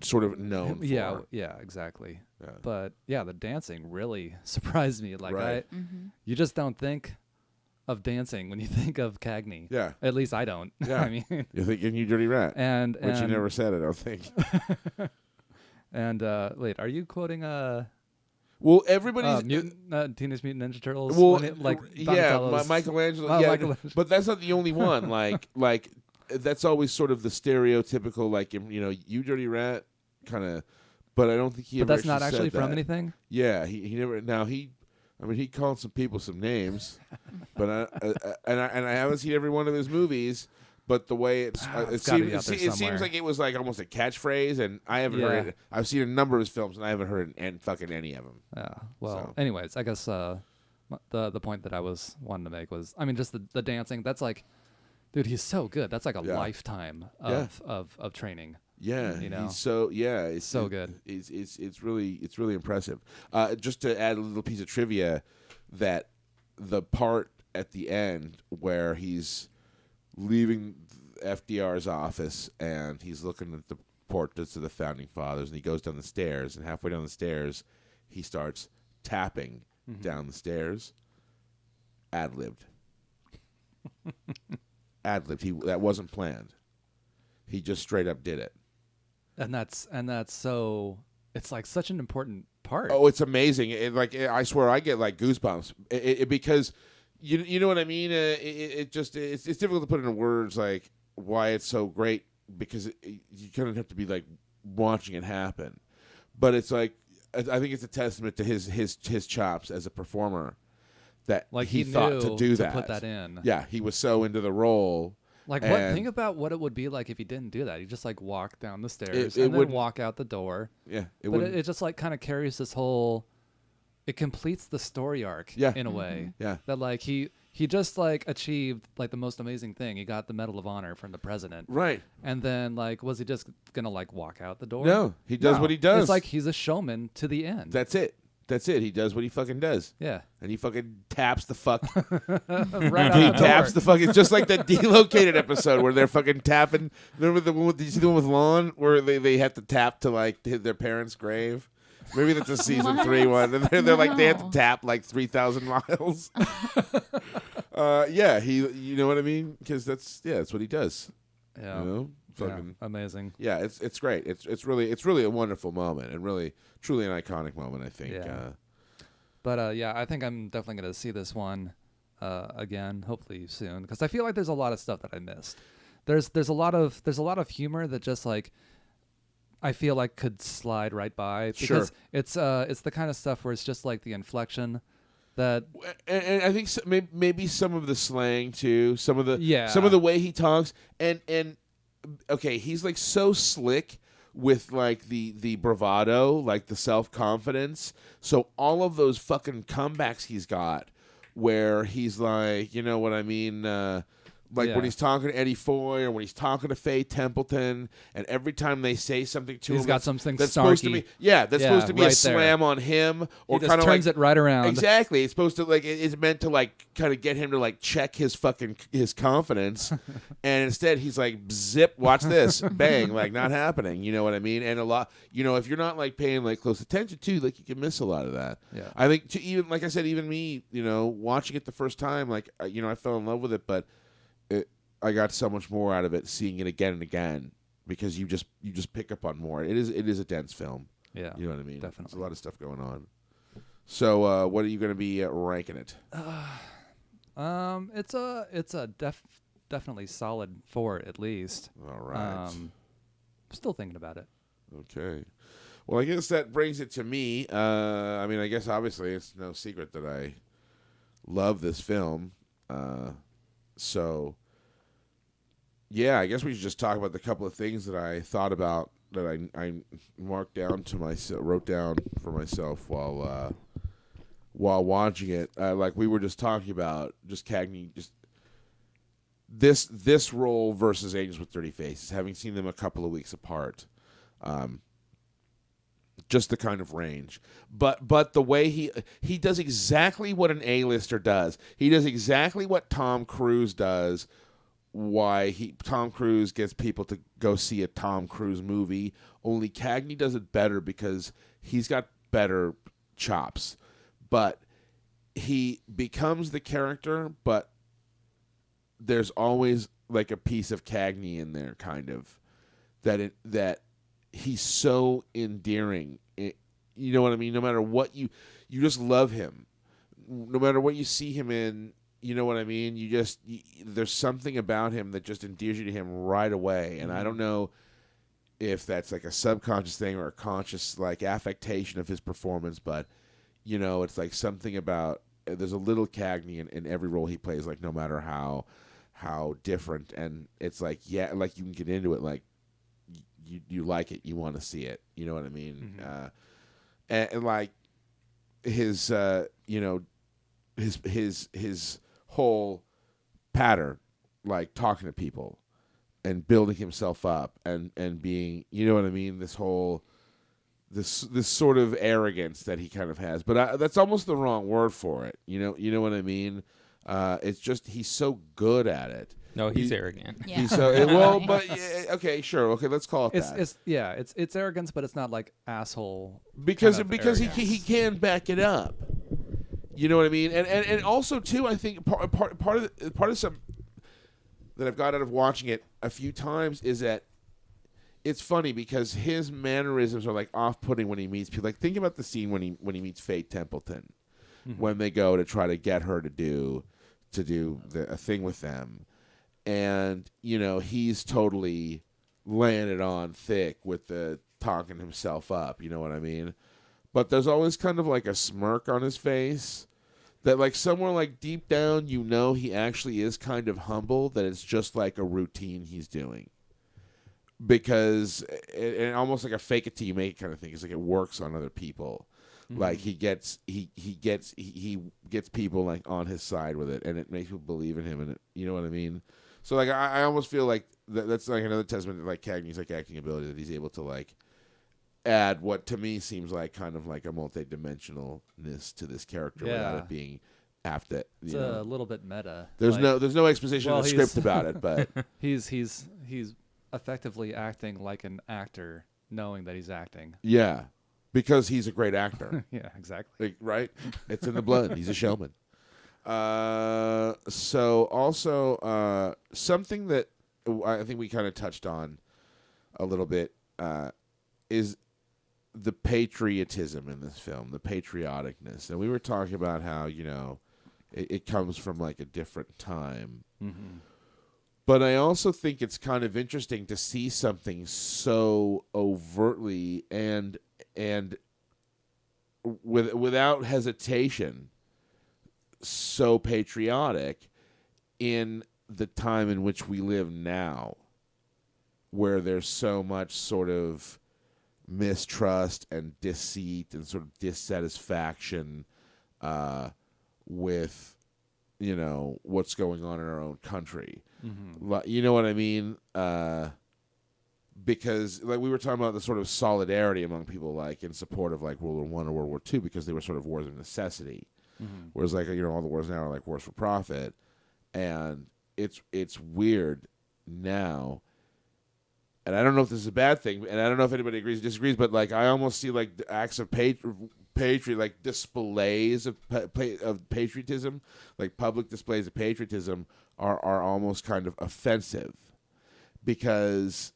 [SPEAKER 1] sort of known for.
[SPEAKER 2] Yeah, exactly. Yeah. But yeah, the dancing really surprised me. Like you just don't think of dancing when you think of Cagney.
[SPEAKER 1] Yeah.
[SPEAKER 2] At least I don't.
[SPEAKER 1] Yeah.
[SPEAKER 2] I mean,
[SPEAKER 1] you're thinking You Dirty Rat. Which you never said, I don't think.
[SPEAKER 2] And wait, are you quoting
[SPEAKER 1] well, everybody's
[SPEAKER 2] Teenage Mutant Ninja Turtles.
[SPEAKER 1] Well,
[SPEAKER 2] Donatello's.
[SPEAKER 1] Michelangelo.
[SPEAKER 2] Oh,
[SPEAKER 1] yeah,
[SPEAKER 2] Michelangelo.
[SPEAKER 1] But that's not the only one. like that's always sort of the stereotypical, like, you know, You Dirty Rat kind of. But I don't think he.
[SPEAKER 2] But
[SPEAKER 1] ever
[SPEAKER 2] that's not actually from anything.
[SPEAKER 1] Yeah, he never. Now he called some people some names, but I haven't seen every one of his movies. But the way it seems like it was like almost a catchphrase, and I haven't heard it. I've seen a number of his films, and I haven't heard fucking any of them.
[SPEAKER 2] Yeah. Well, anyways, I guess the point that I was wanting to make was, I mean, just the dancing. That's like, dude, he's so good. That's like a lifetime of training.
[SPEAKER 1] Yeah,
[SPEAKER 2] you know?
[SPEAKER 1] He's so
[SPEAKER 2] it's so good.
[SPEAKER 1] It's really impressive. Just to add a little piece of trivia, that the part at the end where he's leaving FDR's office and he's looking at the portraits of the founding fathers, and he goes down the stairs, and halfway down the stairs, he starts tapping down the stairs. Ad-libbed. Ad-libbed. That wasn't planned. He just straight up did it.
[SPEAKER 2] And that's so, it's like such an important part.
[SPEAKER 1] Oh, it's amazing. I swear I get like goosebumps because you know what I mean? It's difficult to put into words like why it's so great, because you kind of have to be like watching it happen. But it's like, I think it's a testament to his chops as a performer that
[SPEAKER 2] like
[SPEAKER 1] he thought to do that.
[SPEAKER 2] Put that in.
[SPEAKER 1] Yeah, he was so into the role.
[SPEAKER 2] Like, think about what it would be like if he didn't do that. He just like walk down the stairs and then walk out the door.
[SPEAKER 1] Yeah,
[SPEAKER 2] it just like kind of carries this whole. It completes the story arc in a way.
[SPEAKER 1] Yeah,
[SPEAKER 2] that like he just like achieved like the most amazing thing. He got the Medal of Honor from the president.
[SPEAKER 1] Right.
[SPEAKER 2] And then like, was he just gonna like walk out the door?
[SPEAKER 1] No, he does what he does.
[SPEAKER 2] It's like he's a showman to the end.
[SPEAKER 1] That's it. He does what he fucking does.
[SPEAKER 2] Yeah.
[SPEAKER 1] And he fucking taps the fuck.
[SPEAKER 2] Right
[SPEAKER 1] he taps the fuck. It's just like that Delocated episode where they're fucking tapping. Remember the one? Did you see the one with Lon where they have to tap to like their parents' grave? Maybe that's a season 3 one. And they're like they have to tap like 3,000 miles. Yeah, you know what I mean? Because that's what he does.
[SPEAKER 2] Yeah.
[SPEAKER 1] You know? Fucking
[SPEAKER 2] amazing.
[SPEAKER 1] Yeah, it's great. It's really a wonderful moment, and really truly an iconic moment, I think.
[SPEAKER 2] Yeah. But I think I'm definitely going to see this one again, hopefully soon, because I feel like there's a lot of stuff that I missed. There's a lot of humor that just like I feel like could slide right by, because it's the kind of stuff where it's just like the inflection that,
[SPEAKER 1] and I think maybe some of the slang too, some of the way he talks, and okay, he's like so slick with like the bravado, like the self-confidence. So all of those fucking comebacks he's got where he's like, you know what I mean, Like
[SPEAKER 2] Yeah.
[SPEAKER 1] when he's talking to Eddie Foy or when he's talking to Faye Templeton, and every time they say something to him,
[SPEAKER 2] He's got something
[SPEAKER 1] that's supposed to
[SPEAKER 2] snarky.
[SPEAKER 1] be that's supposed to be a
[SPEAKER 2] right
[SPEAKER 1] slam on him, or
[SPEAKER 2] He just
[SPEAKER 1] kind of
[SPEAKER 2] turns
[SPEAKER 1] like
[SPEAKER 2] it right around.
[SPEAKER 1] exactly. It's supposed to like it's meant to like kind of get him to like check his confidence, and instead he's like zip, watch this, bang, like not happening. You know what I mean? And a lot, if you're not like paying like close attention to, like you can miss a lot of that.
[SPEAKER 2] Yeah.
[SPEAKER 1] I think to even like I said, even me, watching it the first time, like I fell in love with it, but I got so much more out of it seeing it again and again because you just pick up on more. It is a dense film.
[SPEAKER 2] Yeah.
[SPEAKER 1] You know what I mean?
[SPEAKER 2] Definitely.
[SPEAKER 1] There's a lot of stuff going on. So what are you going to be ranking it?
[SPEAKER 2] It's a definitely solid 4 at least.
[SPEAKER 1] All right.
[SPEAKER 2] Still thinking about it.
[SPEAKER 1] Okay. Well, I guess that brings it to me. I mean, I guess obviously it's no secret that I love this film. So, yeah, I guess we should just talk about the couple of things that I thought about that I marked down wrote down for myself while watching it. Like we were just talking about, just Cagney, just this role versus Angels with Dirty Faces, having seen them a couple of weeks apart. Just the kind of range, but the way he does exactly what an A-lister does. He does exactly what Tom Cruise does. Tom Cruise gets people to go see a Tom Cruise movie. Only Cagney does it better because he's got better chops. But he becomes the character, but there's always like a piece of Cagney in there, kind of that he's so endearing. You know what I mean? No matter what you just love him. No matter what you see him in, you know what I mean? There's something about him that just endears you to him right away. And I don't know if that's like a subconscious thing or a conscious like affectation of his performance, but it's like something about there's a little Cagney in every role he plays, like no matter how different, and it's like like you can get into it, like you like it, you want to see it, you know what I mean?
[SPEAKER 2] Mm-hmm.
[SPEAKER 1] And like his his whole pattern, like talking to people and building himself up and being, you know what I mean, this sort of arrogance that he kind of has, but that's almost the wrong word for it. You know what I mean? It's just he's so good at it.
[SPEAKER 4] No, he's arrogant.
[SPEAKER 3] Yeah.
[SPEAKER 1] He's so but okay, sure, okay, let's call it that.
[SPEAKER 2] It's arrogance, but it's not like asshole.
[SPEAKER 1] because
[SPEAKER 2] kind of
[SPEAKER 1] he
[SPEAKER 2] arrogance.
[SPEAKER 1] can back it up. You know what I mean? And also too, I think part of some that I've got out of watching it a few times is that it's funny because his mannerisms are like off-putting when he meets people. Like think about the scene when he meets Faye Templeton, when they go to try to get her to do a thing with them, and he's totally laying it on thick with the talking himself up. You know what I mean? But there's always kind of like a smirk on his face that like somewhere like deep down he actually is kind of humble, that it's just like a routine he's doing. Because and almost like a fake it till you make it kind of thing. It's like it works on other people. Mm-hmm. Like he gets people like on his side with it, and it makes people believe in him, and you know what I mean? So like I almost feel like that's like another testament to like Cagney's like acting ability, that he's able to like add what to me seems like kind of like a multi-dimensionalness to this character without it being after.
[SPEAKER 2] It's a little bit meta.
[SPEAKER 1] There's no exposition in the script about it, but
[SPEAKER 2] he's effectively acting like an actor, knowing that he's acting.
[SPEAKER 1] Yeah, because he's a great actor.
[SPEAKER 2] Yeah, exactly.
[SPEAKER 1] Like, right? It's in the blood. He's a showman. So also something that I think we kind of touched on a little bit is the patriotism in this film, the patrioticness. And we were talking about how, it comes from like a different time.
[SPEAKER 2] Mm-hmm.
[SPEAKER 1] But I also think it's kind of interesting to see something so overtly and without hesitation so patriotic in the time in which we live now, where there's so much sort of mistrust and deceit and sort of dissatisfaction with what's going on in our own country. You know what I mean? Because like we were talking about the sort of solidarity among people like in support of like World War I or World War II because they were sort of wars of necessity. Whereas like all the wars now are like wars for profit, and it's weird now. And I don't know if this is a bad thing, and I don't know if anybody agrees or disagrees, but like I almost see like the acts of patriot, like displays of patriotism, like public displays of patriotism are almost kind of offensive because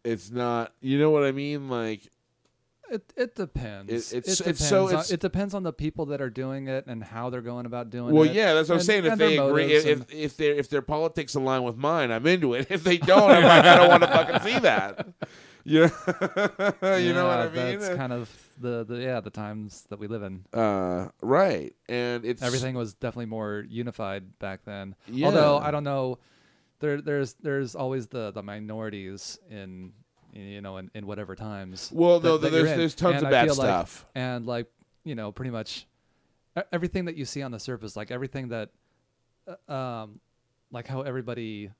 [SPEAKER 1] it's not, you know what I mean? Like
[SPEAKER 2] it depends. It depends on the people that are doing it and how they're going about doing it.
[SPEAKER 1] Well, yeah, that's what I'm saying. If they agree, if their politics align with mine, I'm into it. If they don't, I'm like, I don't want to fucking see that. Yeah, you know what I mean.
[SPEAKER 2] That's kind of the times that we live in.
[SPEAKER 1] Right, and
[SPEAKER 2] everything was definitely more unified back then.
[SPEAKER 1] Yeah.
[SPEAKER 2] Although I don't know, there's always the minorities in whatever times.
[SPEAKER 1] Well, no, there's tons of bad stuff,
[SPEAKER 2] and like pretty much everything that you see on the surface, like everything that, like how everybody,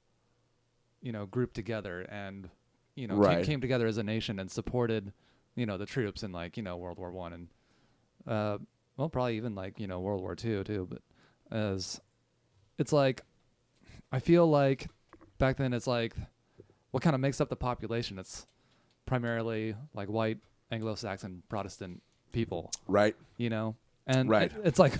[SPEAKER 2] grouped together and came together as a nation and supported, the troops in like World War I and well probably even like World War II too. But as it's like, I feel like back then it's like, what kind of makes up the population? It's primarily like white Anglo-Saxon Protestant people,
[SPEAKER 1] right?
[SPEAKER 2] And it's like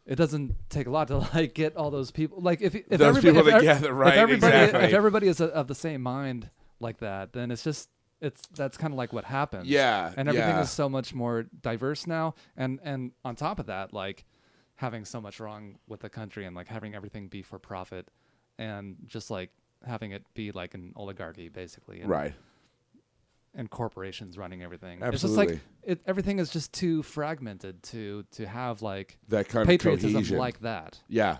[SPEAKER 2] it doesn't take a lot to like get all those people. Like if
[SPEAKER 1] those people together, right?
[SPEAKER 2] If everybody is of the same mind like that, then that's kind of like what happens.
[SPEAKER 1] Yeah,
[SPEAKER 2] and everything is so much more diverse now, and on top of that, like having so much wrong with the country and like having everything be for profit, and just like having it be like an oligarchy basically,
[SPEAKER 1] right?
[SPEAKER 2] And corporations running everything.
[SPEAKER 1] Absolutely.
[SPEAKER 2] It's just like everything is just too fragmented to have like
[SPEAKER 1] that kind
[SPEAKER 2] patriotism
[SPEAKER 1] of cohesion
[SPEAKER 2] like that.
[SPEAKER 1] Yeah.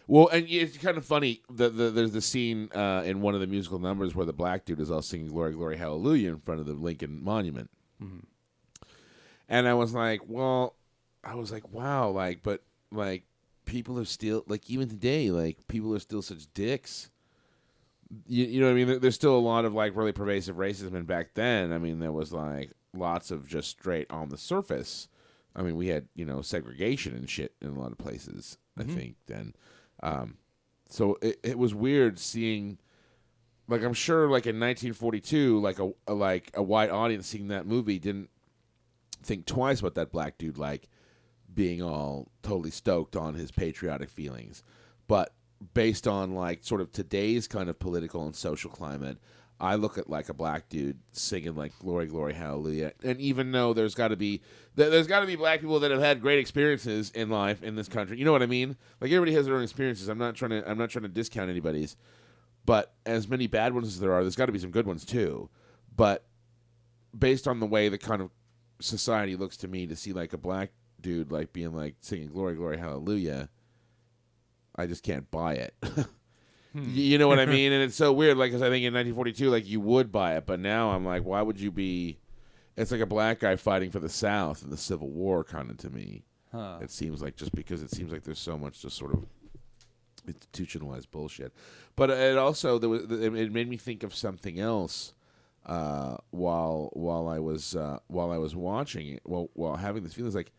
[SPEAKER 1] Well, and it's kind of funny. There's the scene in one of the musical numbers where the black dude is all singing "Glory, Glory, Hallelujah" in front of the Lincoln Monument, and I was like, wow, like, but like people are still like even today, like people are still such dicks. You know what I mean? There's still a lot of like really pervasive racism, and back then, I mean, there was like lots of just straight on the surface. I mean, we had segregation and shit in a lot of places. I think then, so it was weird seeing, like I'm sure like in 1942, like a white audience seeing that movie didn't think twice about that black dude like being all totally stoked on his patriotic feelings, but based on like sort of today's kind of political and social climate, I look at like a black dude singing like "Glory, Glory, Hallelujah," and even though there's got to be black people that have had great experiences in life in this country, you know what I mean? Like everybody has their own experiences. I'm not trying to discount anybody's, but as many bad ones as there are, there's got to be some good ones too. But based on the way the kind of society looks to me, to see like a black dude like being like singing "Glory, Glory, Hallelujah," I just can't buy it. You know what I mean? And it's so weird, like, because I think in 1942, like, you would buy it, but now I'm like, why would you be? It's like a black guy fighting for the South in the Civil War, kind of to me. It seems like, just because it seems like there's so much just sort of institutionalized bullshit. But it also it made me think of something else while I was watching it, while having this feeling. It's like,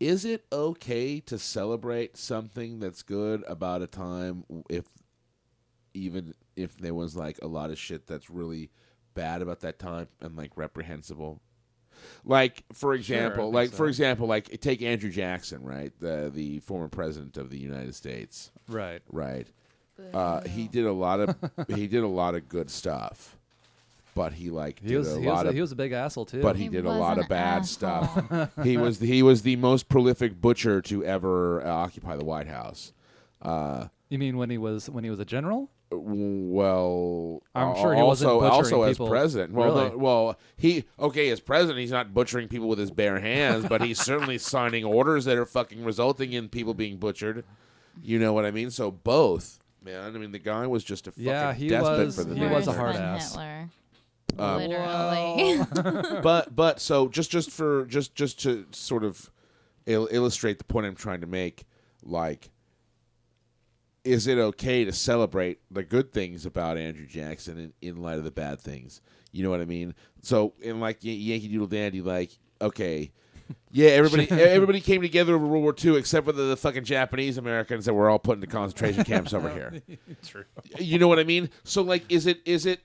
[SPEAKER 1] is it okay to celebrate something that's good about a time even if there was like a lot of shit that's really bad about that time and like reprehensible? Like for example, take Andrew Jackson, right? The former president of the United States.
[SPEAKER 2] Right.
[SPEAKER 1] He did a lot of good stuff. But he
[SPEAKER 2] was a big asshole too.
[SPEAKER 1] But he did a lot of bad stuff. He was the most prolific butcher to ever occupy the White House.
[SPEAKER 2] You mean when he was a general?
[SPEAKER 1] Well,
[SPEAKER 2] I'm sure he wasn't butchering
[SPEAKER 1] also
[SPEAKER 2] people.
[SPEAKER 1] As president. Well, really? As president, he's not butchering people with his bare hands, but he's certainly signing orders that are fucking resulting in people being butchered. You know what I mean? So both, man. I mean, the guy was just a fucking despot for the
[SPEAKER 2] he was a hard ass.
[SPEAKER 3] Hitler. Literally.
[SPEAKER 1] but so just to sort of illustrate the point I'm trying to make, like is it okay to celebrate the good things about Andrew Jackson in light of the bad things? You know what I mean? So in like Yankee Doodle Dandy, like, okay, yeah, everybody came together over World War II except for the fucking Japanese Americans that were all put into concentration camps over here.
[SPEAKER 2] True.
[SPEAKER 1] You know what I mean? So like, is it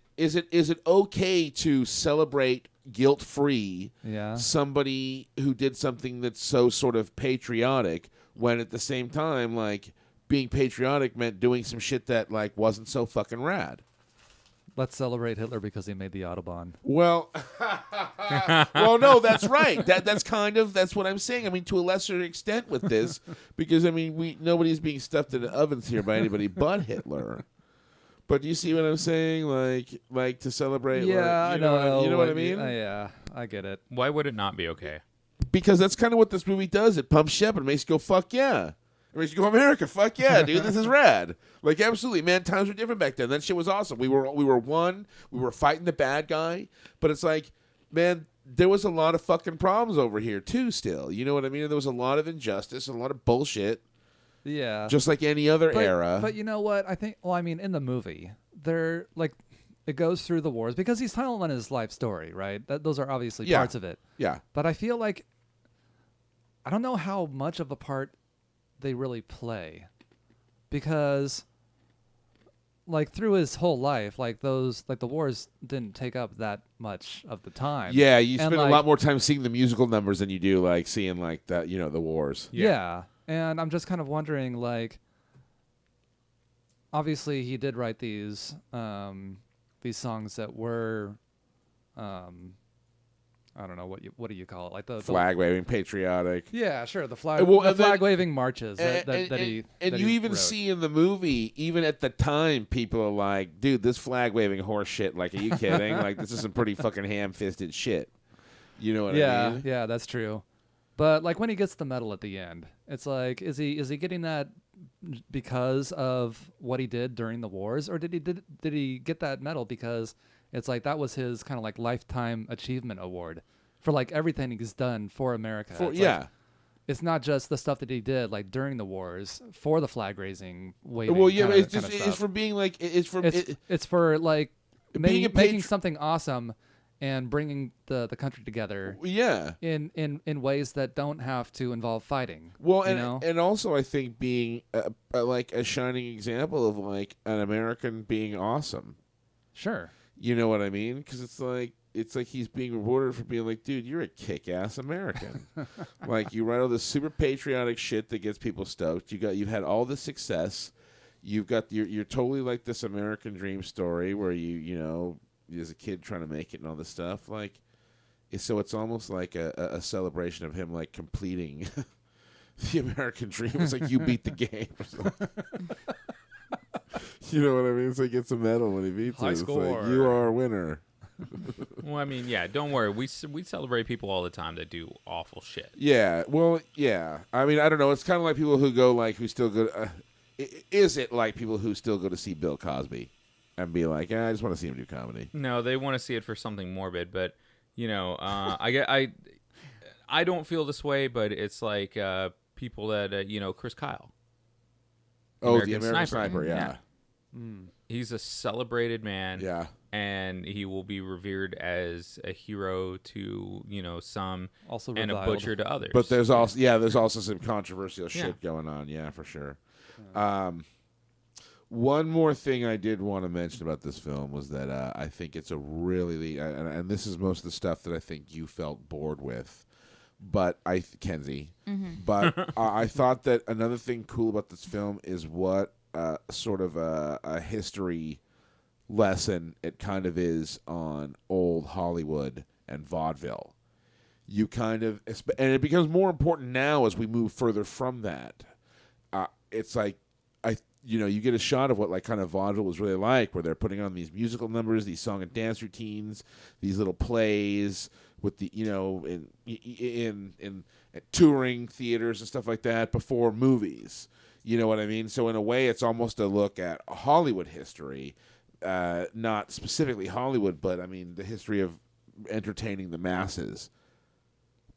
[SPEAKER 1] okay to celebrate guilt-free somebody who did something that's so sort of patriotic when at the same time, like, being patriotic meant doing some shit that like wasn't so fucking rad?
[SPEAKER 2] Let's celebrate Hitler because he made the Autobahn.
[SPEAKER 1] Well, well, no, that's right. That's what I'm saying. I mean, to a lesser extent with this, because I mean, nobody's being stuffed in ovens here by anybody but Hitler. But do you see what I'm saying? Like to celebrate.
[SPEAKER 2] Yeah,
[SPEAKER 1] you know what I mean?
[SPEAKER 2] Yeah, I get it.
[SPEAKER 4] Why would it not be okay?
[SPEAKER 1] Because that's kind of what this movie does. It pumps you up and makes you go, fuck yeah. It makes you go, America, fuck yeah, dude, this is rad. Like, absolutely, man, times were different back then. That shit was awesome. We were one. We were fighting the bad guy. But it's like, man, there was a lot of fucking problems over here, too, still. You know what I mean? And there was a lot of injustice and a lot of bullshit.
[SPEAKER 2] Yeah.
[SPEAKER 1] Just like any other era.
[SPEAKER 2] But you know what? I think, well, I mean, in the movie, they're, like, it goes through the wars because he's telling his life story, right? Those are obviously parts of it.
[SPEAKER 1] Yeah.
[SPEAKER 2] But I feel like, I don't know how much of a part they really play, because like through his whole life, like the wars didn't take up that much of the time.
[SPEAKER 1] Yeah, you spend a lot more time seeing the musical numbers than you do like seeing like that, you know, the wars.
[SPEAKER 2] Yeah. And I'm just kind of wondering, like, obviously he did write these songs that were I don't know what do you call it, like the
[SPEAKER 1] flag waving, patriotic.
[SPEAKER 2] Yeah, sure, the flag waving marches that he
[SPEAKER 1] even
[SPEAKER 2] wrote.
[SPEAKER 1] see in the movie, even at the time, people are like, "Dude, this flag waving horse shit. Like, are you kidding? Like, this is some pretty fucking ham fisted shit." You know what I mean?
[SPEAKER 2] Yeah, that's true. But like when he gets the medal at the end, it's like, is he getting that because of what he did during the wars, or did he get that medal because it's like that was his kind of like lifetime achievement award for like everything he's done for America? Like, it's not just the stuff that he did like during the wars for the flag raising, waving.
[SPEAKER 1] Well, yeah, it's for being like
[SPEAKER 2] it's for like making something awesome and bringing the country together.
[SPEAKER 1] Yeah.
[SPEAKER 2] In ways that don't have to involve fighting.
[SPEAKER 1] Well, and also I think being like a shining example of like an American being awesome.
[SPEAKER 2] Sure.
[SPEAKER 1] You know what I mean? Because it's like he's being rewarded for being like, dude, you're a kick-ass American. Like, you write all this super patriotic shit that gets people stoked. You've had all this success. You've got you're totally like this American dream story where you know, as a kid trying to make it and all this stuff. Like, so it's almost like a celebration of him like completing the American dream. It's like you beat the game or something. You know what I mean? It's like he gets a medal when he beats it. It's like, you are a winner.
[SPEAKER 4] Well, I mean, yeah, don't worry. We celebrate people all the time that do awful shit.
[SPEAKER 1] Yeah, well, yeah. I mean, I don't know. It's kind of like people who go, like, who still go... is it like people who still go to see Bill Cosby and be like, I just want to see him do comedy?
[SPEAKER 4] No, they want to see it for something morbid, but, you know, I don't feel this way, but it's like people that, you know, Chris Kyle.
[SPEAKER 1] The American Sniper, yeah.
[SPEAKER 4] He's a celebrated man.
[SPEAKER 1] Yeah.
[SPEAKER 4] And he will be revered as a hero to, you know, some,
[SPEAKER 2] also
[SPEAKER 4] and
[SPEAKER 2] reviled.
[SPEAKER 4] a butcher to others.
[SPEAKER 1] But there's also some controversial shit going on, yeah, for sure. One more thing I did want to mention about this film was that I think it's a really, and this is most of the stuff that I think you felt bored with, but Kenzie. Mm-hmm. But I thought that another thing cool about this film is what sort of a history lesson it kind of is on old Hollywood and vaudeville. You kind of, and it becomes more important now as we move further from that. It's like, you get a shot of what like kind of vaudeville was really like, where they're putting on these musical numbers, these song and dance routines, these little plays with the, you know, in touring theaters and stuff like that before movies. You know what I mean? So in a way, it's almost a look at Hollywood history, not specifically Hollywood, but I mean the history of entertaining the masses,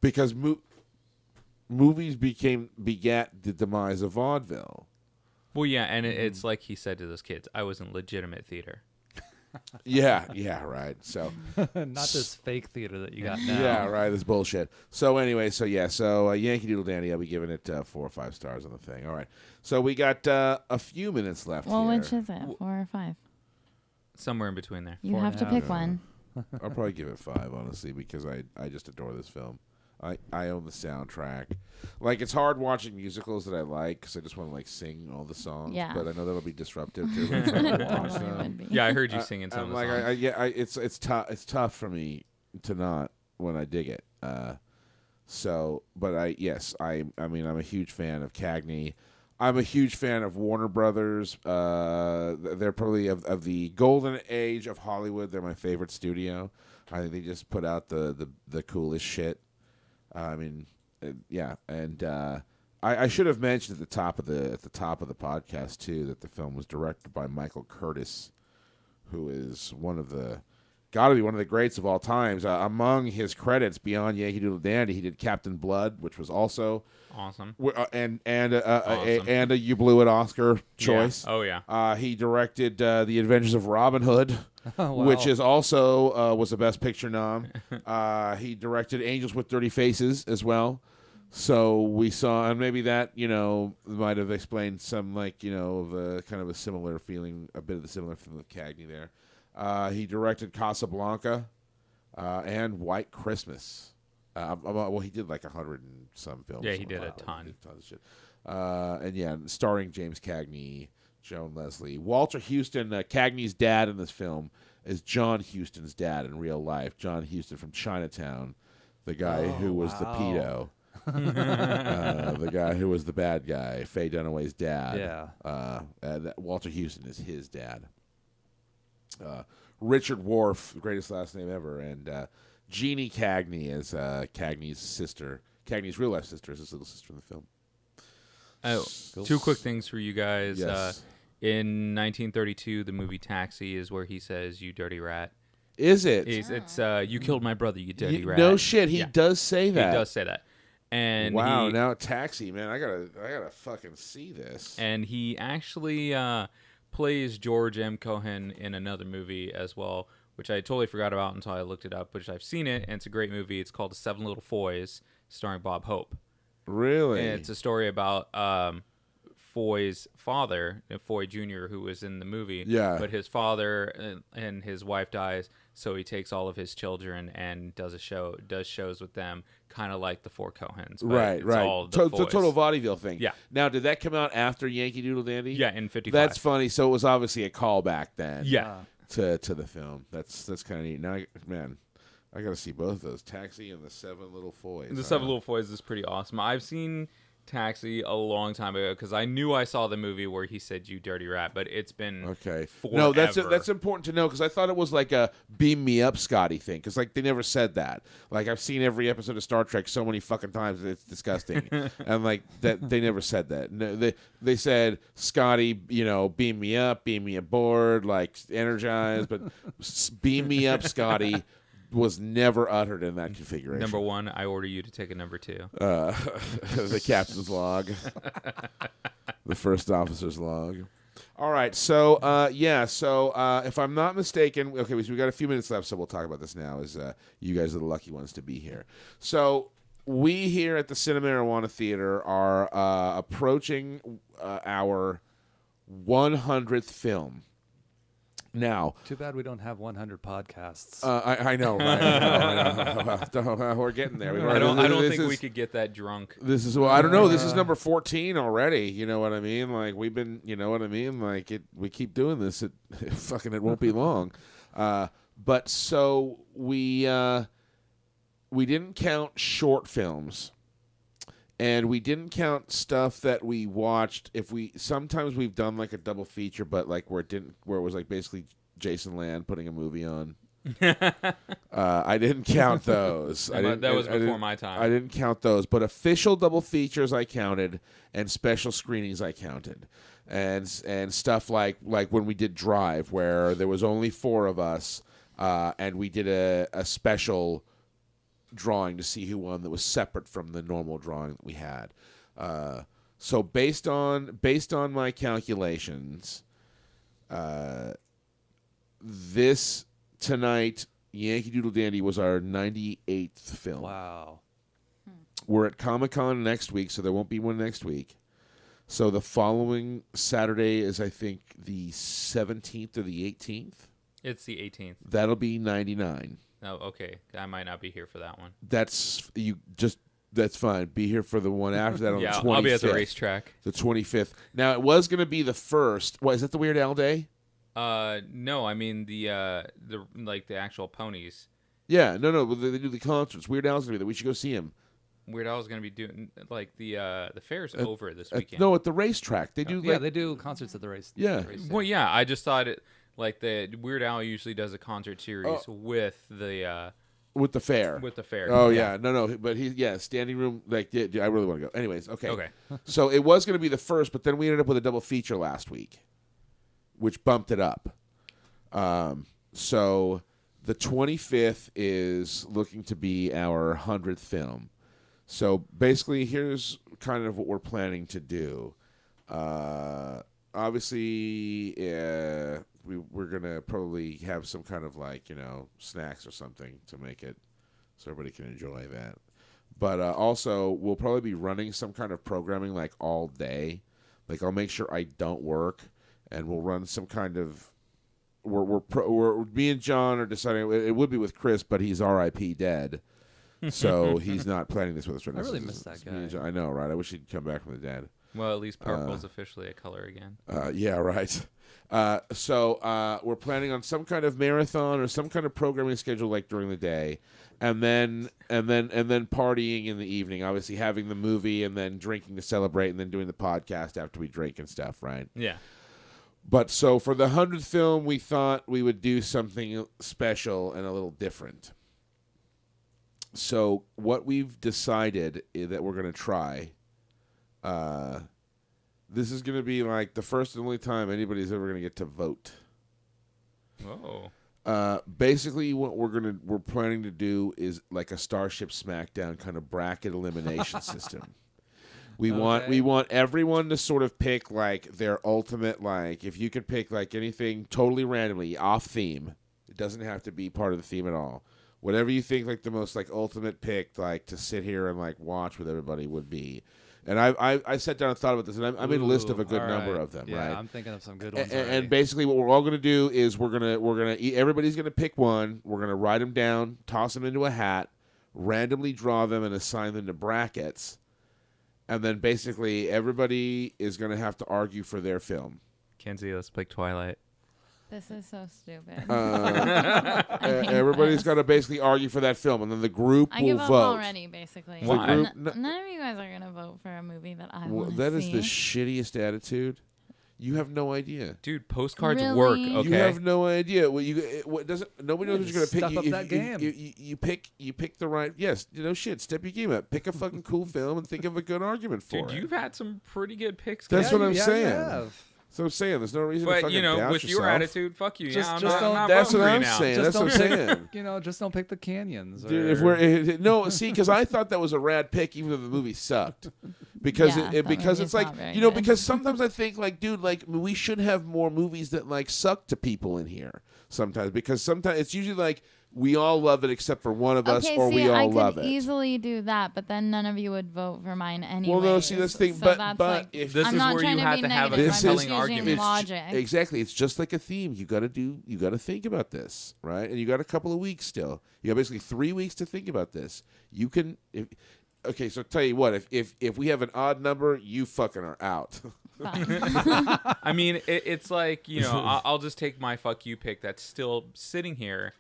[SPEAKER 1] because movies begat the demise of vaudeville.
[SPEAKER 4] Well, yeah, and it's like he said to those kids, I was in legitimate theater.
[SPEAKER 1] Yeah, right. So
[SPEAKER 2] Not this fake theater that you got now.
[SPEAKER 1] yeah, right. This bullshit. So anyway, so Yankee Doodle Dandy. I'll be giving it 4 or 5 stars on the thing. All right. So we got a few minutes left.
[SPEAKER 3] Well,
[SPEAKER 1] here.
[SPEAKER 3] which is it? 4 or 5?
[SPEAKER 4] Somewhere in between there.
[SPEAKER 3] You
[SPEAKER 2] 4
[SPEAKER 3] have
[SPEAKER 2] and
[SPEAKER 3] to
[SPEAKER 2] a half.
[SPEAKER 3] pick one.
[SPEAKER 1] I'll probably give it 5, honestly, because I just adore this film. I own the soundtrack. Like, it's hard watching musicals that I like because I just want to, like, sing all the songs.
[SPEAKER 3] Yeah.
[SPEAKER 1] But I know that'll be disruptive to everyone trying to watch
[SPEAKER 3] Totally
[SPEAKER 1] them.
[SPEAKER 3] would be.
[SPEAKER 4] Yeah, I heard you singing some
[SPEAKER 1] I'm
[SPEAKER 4] of the
[SPEAKER 1] like,
[SPEAKER 4] songs.
[SPEAKER 1] it's tough. It's tough for me to not when I dig it. So, but I mean, I'm a huge fan of Cagney. I'm a huge fan of Warner Brothers. They're probably of the golden age of Hollywood. They're my favorite studio. I think they just put out the coolest shit. I mean, yeah, and I should have mentioned at the top of the podcast too that the film was directed by Michael Curtiz, who is got to be one of the greats of all times. Among his credits, beyond Yankee Doodle Dandy, he did Captain Blood, which was also
[SPEAKER 4] Awesome.
[SPEAKER 1] and
[SPEAKER 4] Awesome.
[SPEAKER 1] a You Blew It Oscar choice.
[SPEAKER 4] Yeah. Oh, yeah.
[SPEAKER 1] He directed The Adventures of Robin Hood,
[SPEAKER 2] Oh, wow.
[SPEAKER 1] which is also was a Best Picture nom. He directed Angels with Dirty Faces as well. So we saw, and maybe that might have explained some of a kind of a similar feeling, a bit of the similar feeling with Cagney there. He directed Casablanca and White Christmas. Well, he did like 100 and some films.
[SPEAKER 4] Yeah, he did a
[SPEAKER 1] Wow,
[SPEAKER 4] ton.
[SPEAKER 1] he did tons of shit. And yeah, starring James Cagney, Joan Leslie. Walter Houston, Cagney's dad in this film, is John Huston's dad in real life. John Huston from Chinatown, the guy who was the pedo. The guy who was the bad guy, Faye Dunaway's dad.
[SPEAKER 2] Yeah.
[SPEAKER 1] And Walter Houston is his dad. Richard Worf, the greatest last name ever, and Jeannie Cagney is Cagney's sister. Cagney's real life sister is his little sister in the film.
[SPEAKER 4] Oh, 2 quick things for you guys.
[SPEAKER 1] Yes.
[SPEAKER 4] In 1932, the movie Taxi is where he says, "You dirty rat."
[SPEAKER 1] Is it?
[SPEAKER 4] It's "You killed my brother, you dirty rat."
[SPEAKER 1] No shit, he
[SPEAKER 4] Yeah.
[SPEAKER 1] does say that.
[SPEAKER 4] He does say that. And
[SPEAKER 1] wow, now Taxi, man, I gotta fucking see this.
[SPEAKER 4] And he actually plays George M. Cohan in another movie as well, which I totally forgot about until I looked it up, which I've seen it, and it's a great movie. It's called The Seven Little Foys, starring Bob Hope.
[SPEAKER 1] Really?
[SPEAKER 4] And it's a story about Foy's father, Foy Jr., who was in the movie.
[SPEAKER 1] Yeah.
[SPEAKER 4] But his father and his wife dies, so he takes all of his children and does shows with them, kind of like the Four Cohens. But
[SPEAKER 1] right.
[SPEAKER 4] it's all the
[SPEAKER 1] The
[SPEAKER 4] Foys.
[SPEAKER 1] total vaudeville thing.
[SPEAKER 4] Yeah.
[SPEAKER 1] Now, did that come out after Yankee Doodle Dandy?
[SPEAKER 4] Yeah, in 55.
[SPEAKER 1] That's funny. So it was obviously a callback then.
[SPEAKER 4] Yeah.
[SPEAKER 1] To the film. That's kind of neat. Now, man, I got to see both of those, Taxi and The Seven Little Foys.
[SPEAKER 4] The Seven Little Foys is pretty awesome. I've seen Taxi a long time ago because I knew I saw the movie where he said "You dirty rat," but it's been
[SPEAKER 1] Okay.
[SPEAKER 4] forever.
[SPEAKER 1] No, that's important to know because I thought it was like a "beam me up, Scotty" thing because like they never said that. Like I've seen every episode of Star Trek so many fucking times that it's disgusting, and like that they never said that. No, they said Scotty, beam me up, beam me aboard, like energize, but beam me up, Scotty was never uttered in that configuration.
[SPEAKER 4] Number 1, I order you to take a number 2.
[SPEAKER 1] The captain's log, the first officer's log. All right, so if I'm not mistaken, okay, we got a few minutes left, so we'll talk about this now. As you guys are the lucky ones to be here. So we here at the Cinemarijuana Theatre are approaching our 100th film. Now,
[SPEAKER 2] Too bad we don't have 100 podcasts.
[SPEAKER 1] I know, right? I know. We're getting there.
[SPEAKER 4] I don't think we could get that drunk.
[SPEAKER 1] This is I don't know. This is number 14 already. You know what I mean? Like we've been. You know what I mean? Like we keep doing this. It won't be long. But so we didn't count short films. And we didn't count stuff that we watched. Sometimes we've done like a double feature, but like where it was like basically Jason Land putting a movie on. I didn't count those.
[SPEAKER 4] That was before my time.
[SPEAKER 1] I didn't count those, but official double features I counted, and special screenings I counted, and stuff like when we did Drive, where there was only 4 of us, and we did a special drawing to see who won that was separate from the normal drawing that we had. So based on my calculations, this tonight, Yankee Doodle Dandy was our 98th film.
[SPEAKER 2] Wow.
[SPEAKER 1] We're at Comic-Con next week, so there won't be one next week. So the following Saturday is, I think, the 17th or the 18th.
[SPEAKER 4] It's the 18th.
[SPEAKER 1] That'll be 99.
[SPEAKER 4] Oh, okay. I might not be here for that one.
[SPEAKER 1] That's fine. Be here for the one after that on the 25th.
[SPEAKER 4] I'll be at the racetrack.
[SPEAKER 1] The 25th. Now, it was going to be the first. What, is that the Weird Al Day?
[SPEAKER 4] No, I mean the actual ponies.
[SPEAKER 1] Yeah, no. They do the concerts. Weird Al's going to be there. We should go see him.
[SPEAKER 4] Weird Al's going to be doing like the fair's over this weekend.
[SPEAKER 1] No, at the racetrack. They do.
[SPEAKER 2] They do concerts at the race.
[SPEAKER 1] Yeah.
[SPEAKER 2] The race
[SPEAKER 4] Well, yeah. I just thought it like the Weird Al usually does a concert series with the
[SPEAKER 1] fair.
[SPEAKER 4] With the fair.
[SPEAKER 1] Oh yeah, no. But standing room. Like, I really want to go. Anyways, okay.
[SPEAKER 4] Okay.
[SPEAKER 1] So it was going to be the first, but then we ended up with a double feature last week, which bumped it up. So the 25th is looking to be our 100th film. So basically, here's kind of what we're planning to do. Obviously, we're going to probably have some kind of snacks or something to make it so everybody can enjoy that. But also, we'll probably be running some kind of programming all day. I'll make sure I don't work, and we'll run some kind of. Me and John are deciding it would be with Chris, but he's R.I.P. dead. So he's not planning this with us right now.
[SPEAKER 2] I really miss that guy.
[SPEAKER 1] I know, right? I wish he'd come back from the dead.
[SPEAKER 4] Well, at least purple's officially a color again.
[SPEAKER 1] Yeah, right. So we're planning on some kind of marathon or some kind of programming schedule during the day, and then partying in the evening. Obviously, having the movie and then drinking to celebrate, and then doing the podcast after we drink and stuff, right?
[SPEAKER 4] Yeah.
[SPEAKER 1] But so for the 100th film, we thought we would do something special and a little different. So what we've decided is that we're going to try. This is going to be the first and only time anybody's ever going to get to vote.
[SPEAKER 4] Oh.
[SPEAKER 1] Basically, what we're planning to do is a Starship Smackdown kind of bracket elimination system. We want everyone to sort of pick their ultimate if you could pick anything totally randomly off theme. It doesn't have to be part of the theme at all. Whatever you think the most ultimate pick to sit here and watch with everybody would be. And I sat down and thought about this, and I made a list of a good number of them.
[SPEAKER 2] Yeah,
[SPEAKER 1] right?
[SPEAKER 2] I'm thinking of some good ones.
[SPEAKER 1] And basically, what we're all going to do is everybody's going to pick one. We're going to write them down, toss them into a hat, randomly draw them, and assign them to brackets. And then basically, everybody is going to have to argue for their film.
[SPEAKER 4] Kenzie, let's pick Twilight.
[SPEAKER 3] This is so stupid.
[SPEAKER 1] Everybody's got to basically argue for that film, and then the group will
[SPEAKER 3] give up
[SPEAKER 1] vote.
[SPEAKER 3] already, basically.
[SPEAKER 4] Why?
[SPEAKER 3] None of you guys are going to vote for a movie that I want to see.
[SPEAKER 1] That is the shittiest attitude. You have no idea.
[SPEAKER 4] Dude, postcards
[SPEAKER 3] Really?
[SPEAKER 4] work, okay?
[SPEAKER 1] You have no idea. Nobody knows what you're going to pick.
[SPEAKER 2] Step up that game.
[SPEAKER 1] You pick the right. Yes, step your game up. Pick a fucking cool film and think of a good argument for
[SPEAKER 4] Dude,
[SPEAKER 1] it.
[SPEAKER 4] you've had some pretty good picks.
[SPEAKER 1] That's
[SPEAKER 4] guys.
[SPEAKER 1] what I'm saying.
[SPEAKER 2] You have.
[SPEAKER 1] So I'm saying there's no reason to
[SPEAKER 4] But,
[SPEAKER 1] fucking doubt
[SPEAKER 4] with your
[SPEAKER 1] yourself.
[SPEAKER 4] attitude, fuck you.
[SPEAKER 2] Just
[SPEAKER 4] I'm
[SPEAKER 2] don't-
[SPEAKER 4] not
[SPEAKER 1] That's
[SPEAKER 4] voting
[SPEAKER 1] what
[SPEAKER 4] for you
[SPEAKER 1] I'm
[SPEAKER 4] now.
[SPEAKER 1] saying.
[SPEAKER 2] Just
[SPEAKER 1] That's what I'm
[SPEAKER 2] don't
[SPEAKER 1] saying.
[SPEAKER 2] just don't pick the canyons.
[SPEAKER 1] Dude,
[SPEAKER 2] or-
[SPEAKER 1] because I thought that was a rad pick, even though the movie sucked. Because
[SPEAKER 3] Yeah, that
[SPEAKER 1] because it's
[SPEAKER 3] movie's not very good.
[SPEAKER 1] because sometimes I think we should have more movies that suck to people in here. Sometimes because sometimes it's usually we all love it except for one of us, or we all
[SPEAKER 3] I
[SPEAKER 1] love
[SPEAKER 3] could
[SPEAKER 1] it.
[SPEAKER 3] easily do that, but then none of you would vote for mine anyway.
[SPEAKER 1] Well, no, see that's the thing,
[SPEAKER 3] so
[SPEAKER 1] but
[SPEAKER 3] that's
[SPEAKER 1] if
[SPEAKER 4] This
[SPEAKER 3] I'm
[SPEAKER 4] is
[SPEAKER 3] not
[SPEAKER 4] where
[SPEAKER 3] trying
[SPEAKER 4] you
[SPEAKER 3] to
[SPEAKER 4] have
[SPEAKER 3] be
[SPEAKER 4] to have a
[SPEAKER 3] negative, I'm
[SPEAKER 4] compelling
[SPEAKER 3] just using
[SPEAKER 4] argument.
[SPEAKER 3] logic.
[SPEAKER 1] Exactly, it's just like a theme. You got to think about this, right? And you got a couple of weeks still. You got basically 3 weeks to think about this. You can. Okay, so tell you what, if we have an odd number, you fucking are out.
[SPEAKER 4] I mean, it's I'll just take my fuck you pick that's still sitting here.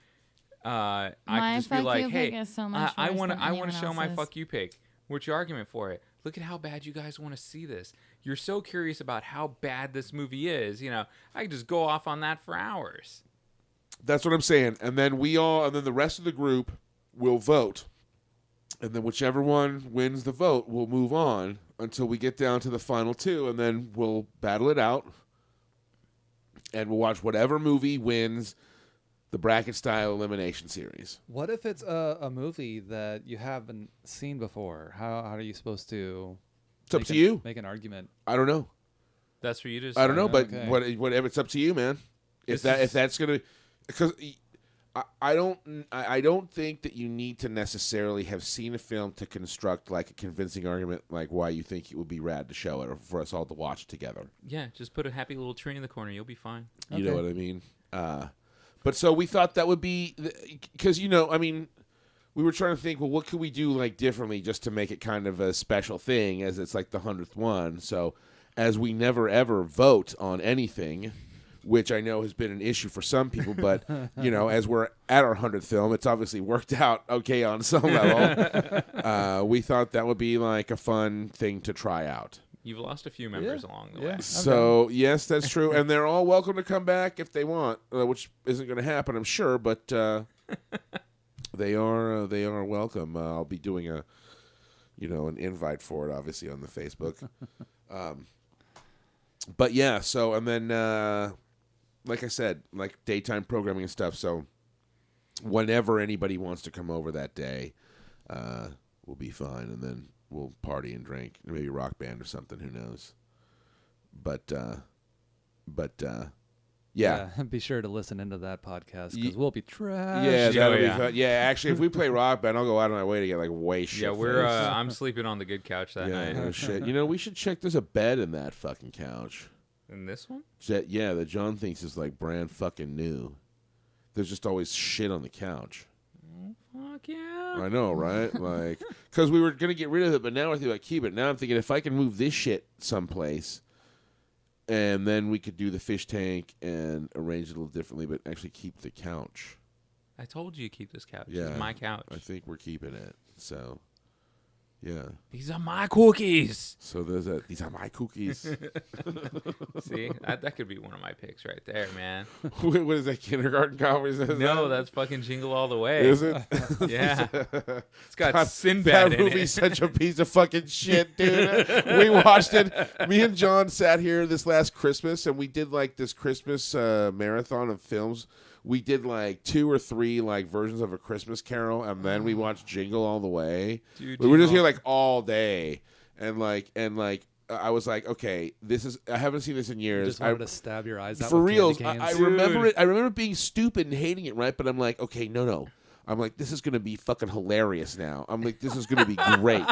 [SPEAKER 4] I
[SPEAKER 3] My
[SPEAKER 4] can just be
[SPEAKER 3] fuck
[SPEAKER 4] like,
[SPEAKER 3] you
[SPEAKER 4] hey,
[SPEAKER 3] pick is so much
[SPEAKER 4] I
[SPEAKER 3] worse
[SPEAKER 4] want
[SPEAKER 3] than
[SPEAKER 4] to
[SPEAKER 3] anyone
[SPEAKER 4] show my
[SPEAKER 3] else's.
[SPEAKER 4] fuck you pick. What's your argument for it? Look at how bad you guys want to see this. You're so curious about how bad this movie is. I can just go off on that for hours.
[SPEAKER 1] That's what I'm saying. And then the rest of the group will vote. And then whichever one wins the vote will move on until we get down to the final two, and then we'll battle it out. And we'll watch whatever movie wins the bracket-style elimination series.
[SPEAKER 2] What if it's a movie that you haven't seen before? How are you supposed to?
[SPEAKER 1] It's up to you.
[SPEAKER 2] Make an argument.
[SPEAKER 1] I don't know.
[SPEAKER 4] That's for you to decide.
[SPEAKER 1] I don't know, but
[SPEAKER 2] Okay.
[SPEAKER 1] whatever. It's up to you, man. If that's gonna, because I don't think that you need to necessarily have seen a film to construct like a convincing argument, like why you think it would be rad to show it or for us all to watch together.
[SPEAKER 4] Yeah, just put a happy little tree in the corner. You'll be fine.
[SPEAKER 1] You know what I mean? But so we thought that would be because I mean. We were trying to think, well, what could we do like differently just to make it kind of a special thing as it's like the 100th one. So as we never ever vote on anything, which I know has been an issue for some people, but as we're at our 100th film, it's obviously worked out okay on some level. We thought that would be like a fun thing to try out.
[SPEAKER 4] You've lost a few members along the way.
[SPEAKER 1] So yes, that's true, and they're all welcome to come back if they want, which isn't going to happen, I'm sure, but. They are welcome. I'll be doing an invite for it, obviously, on the Facebook. But yeah, so and then like I said, like daytime programming and stuff. So whenever anybody wants to come over that day, we'll be fine, and then we'll party and drink, maybe a rock band or something. Who knows? But yeah.
[SPEAKER 2] Be sure to listen into that podcast because we'll be trash.
[SPEAKER 1] Yeah, that'll be fun. Yeah, actually, if we play Rock Band, I'll go out of my way to get like way shit.
[SPEAKER 4] Yeah, we're. I'm sleeping on the good couch that night.
[SPEAKER 1] No shit. We should check. There's a bed in that fucking couch.
[SPEAKER 4] In this one?
[SPEAKER 1] Yeah, that John thinks is like brand fucking new. There's just always shit on the couch.
[SPEAKER 4] Fuck yeah.
[SPEAKER 1] I know, right? Like, because we were gonna get rid of it, but now we're thinking about keep it. Now I'm thinking if I can move this shit someplace. And then we could do the fish tank and arrange it a little differently, but actually keep the couch.
[SPEAKER 4] I told you to keep this couch.
[SPEAKER 1] Yeah,
[SPEAKER 4] It's my couch.
[SPEAKER 1] I think we're keeping it. So, yeah.
[SPEAKER 4] These are my cookies.
[SPEAKER 1] So there's these are my cookies.
[SPEAKER 4] See, that could be one of my picks right there, man.
[SPEAKER 1] What is that, kindergarten conversation?
[SPEAKER 4] No, that's fucking Jingle All the Way.
[SPEAKER 1] Is it?
[SPEAKER 4] Yeah. It's got Sinbad
[SPEAKER 1] that
[SPEAKER 4] in
[SPEAKER 1] movie's
[SPEAKER 4] it.
[SPEAKER 1] such a piece of fucking shit, dude. We watched it. Me and John sat here this last Christmas, and we did like this Christmas marathon of films. We did like 2 or 3 like versions of A Christmas Carol, and then we watched Jingle All the Way.
[SPEAKER 4] Dude,
[SPEAKER 1] we were just here like all day, and I was like, okay, I haven't seen this in years.
[SPEAKER 2] You just wanted to stab your eyes out
[SPEAKER 1] for
[SPEAKER 2] with
[SPEAKER 1] reals.
[SPEAKER 2] candy
[SPEAKER 1] I
[SPEAKER 2] canes.
[SPEAKER 1] remember it. I remember being stupid and hating it, right? But I'm like, okay, no. I'm like, this is gonna be fucking hilarious now. I'm like, this is gonna be great.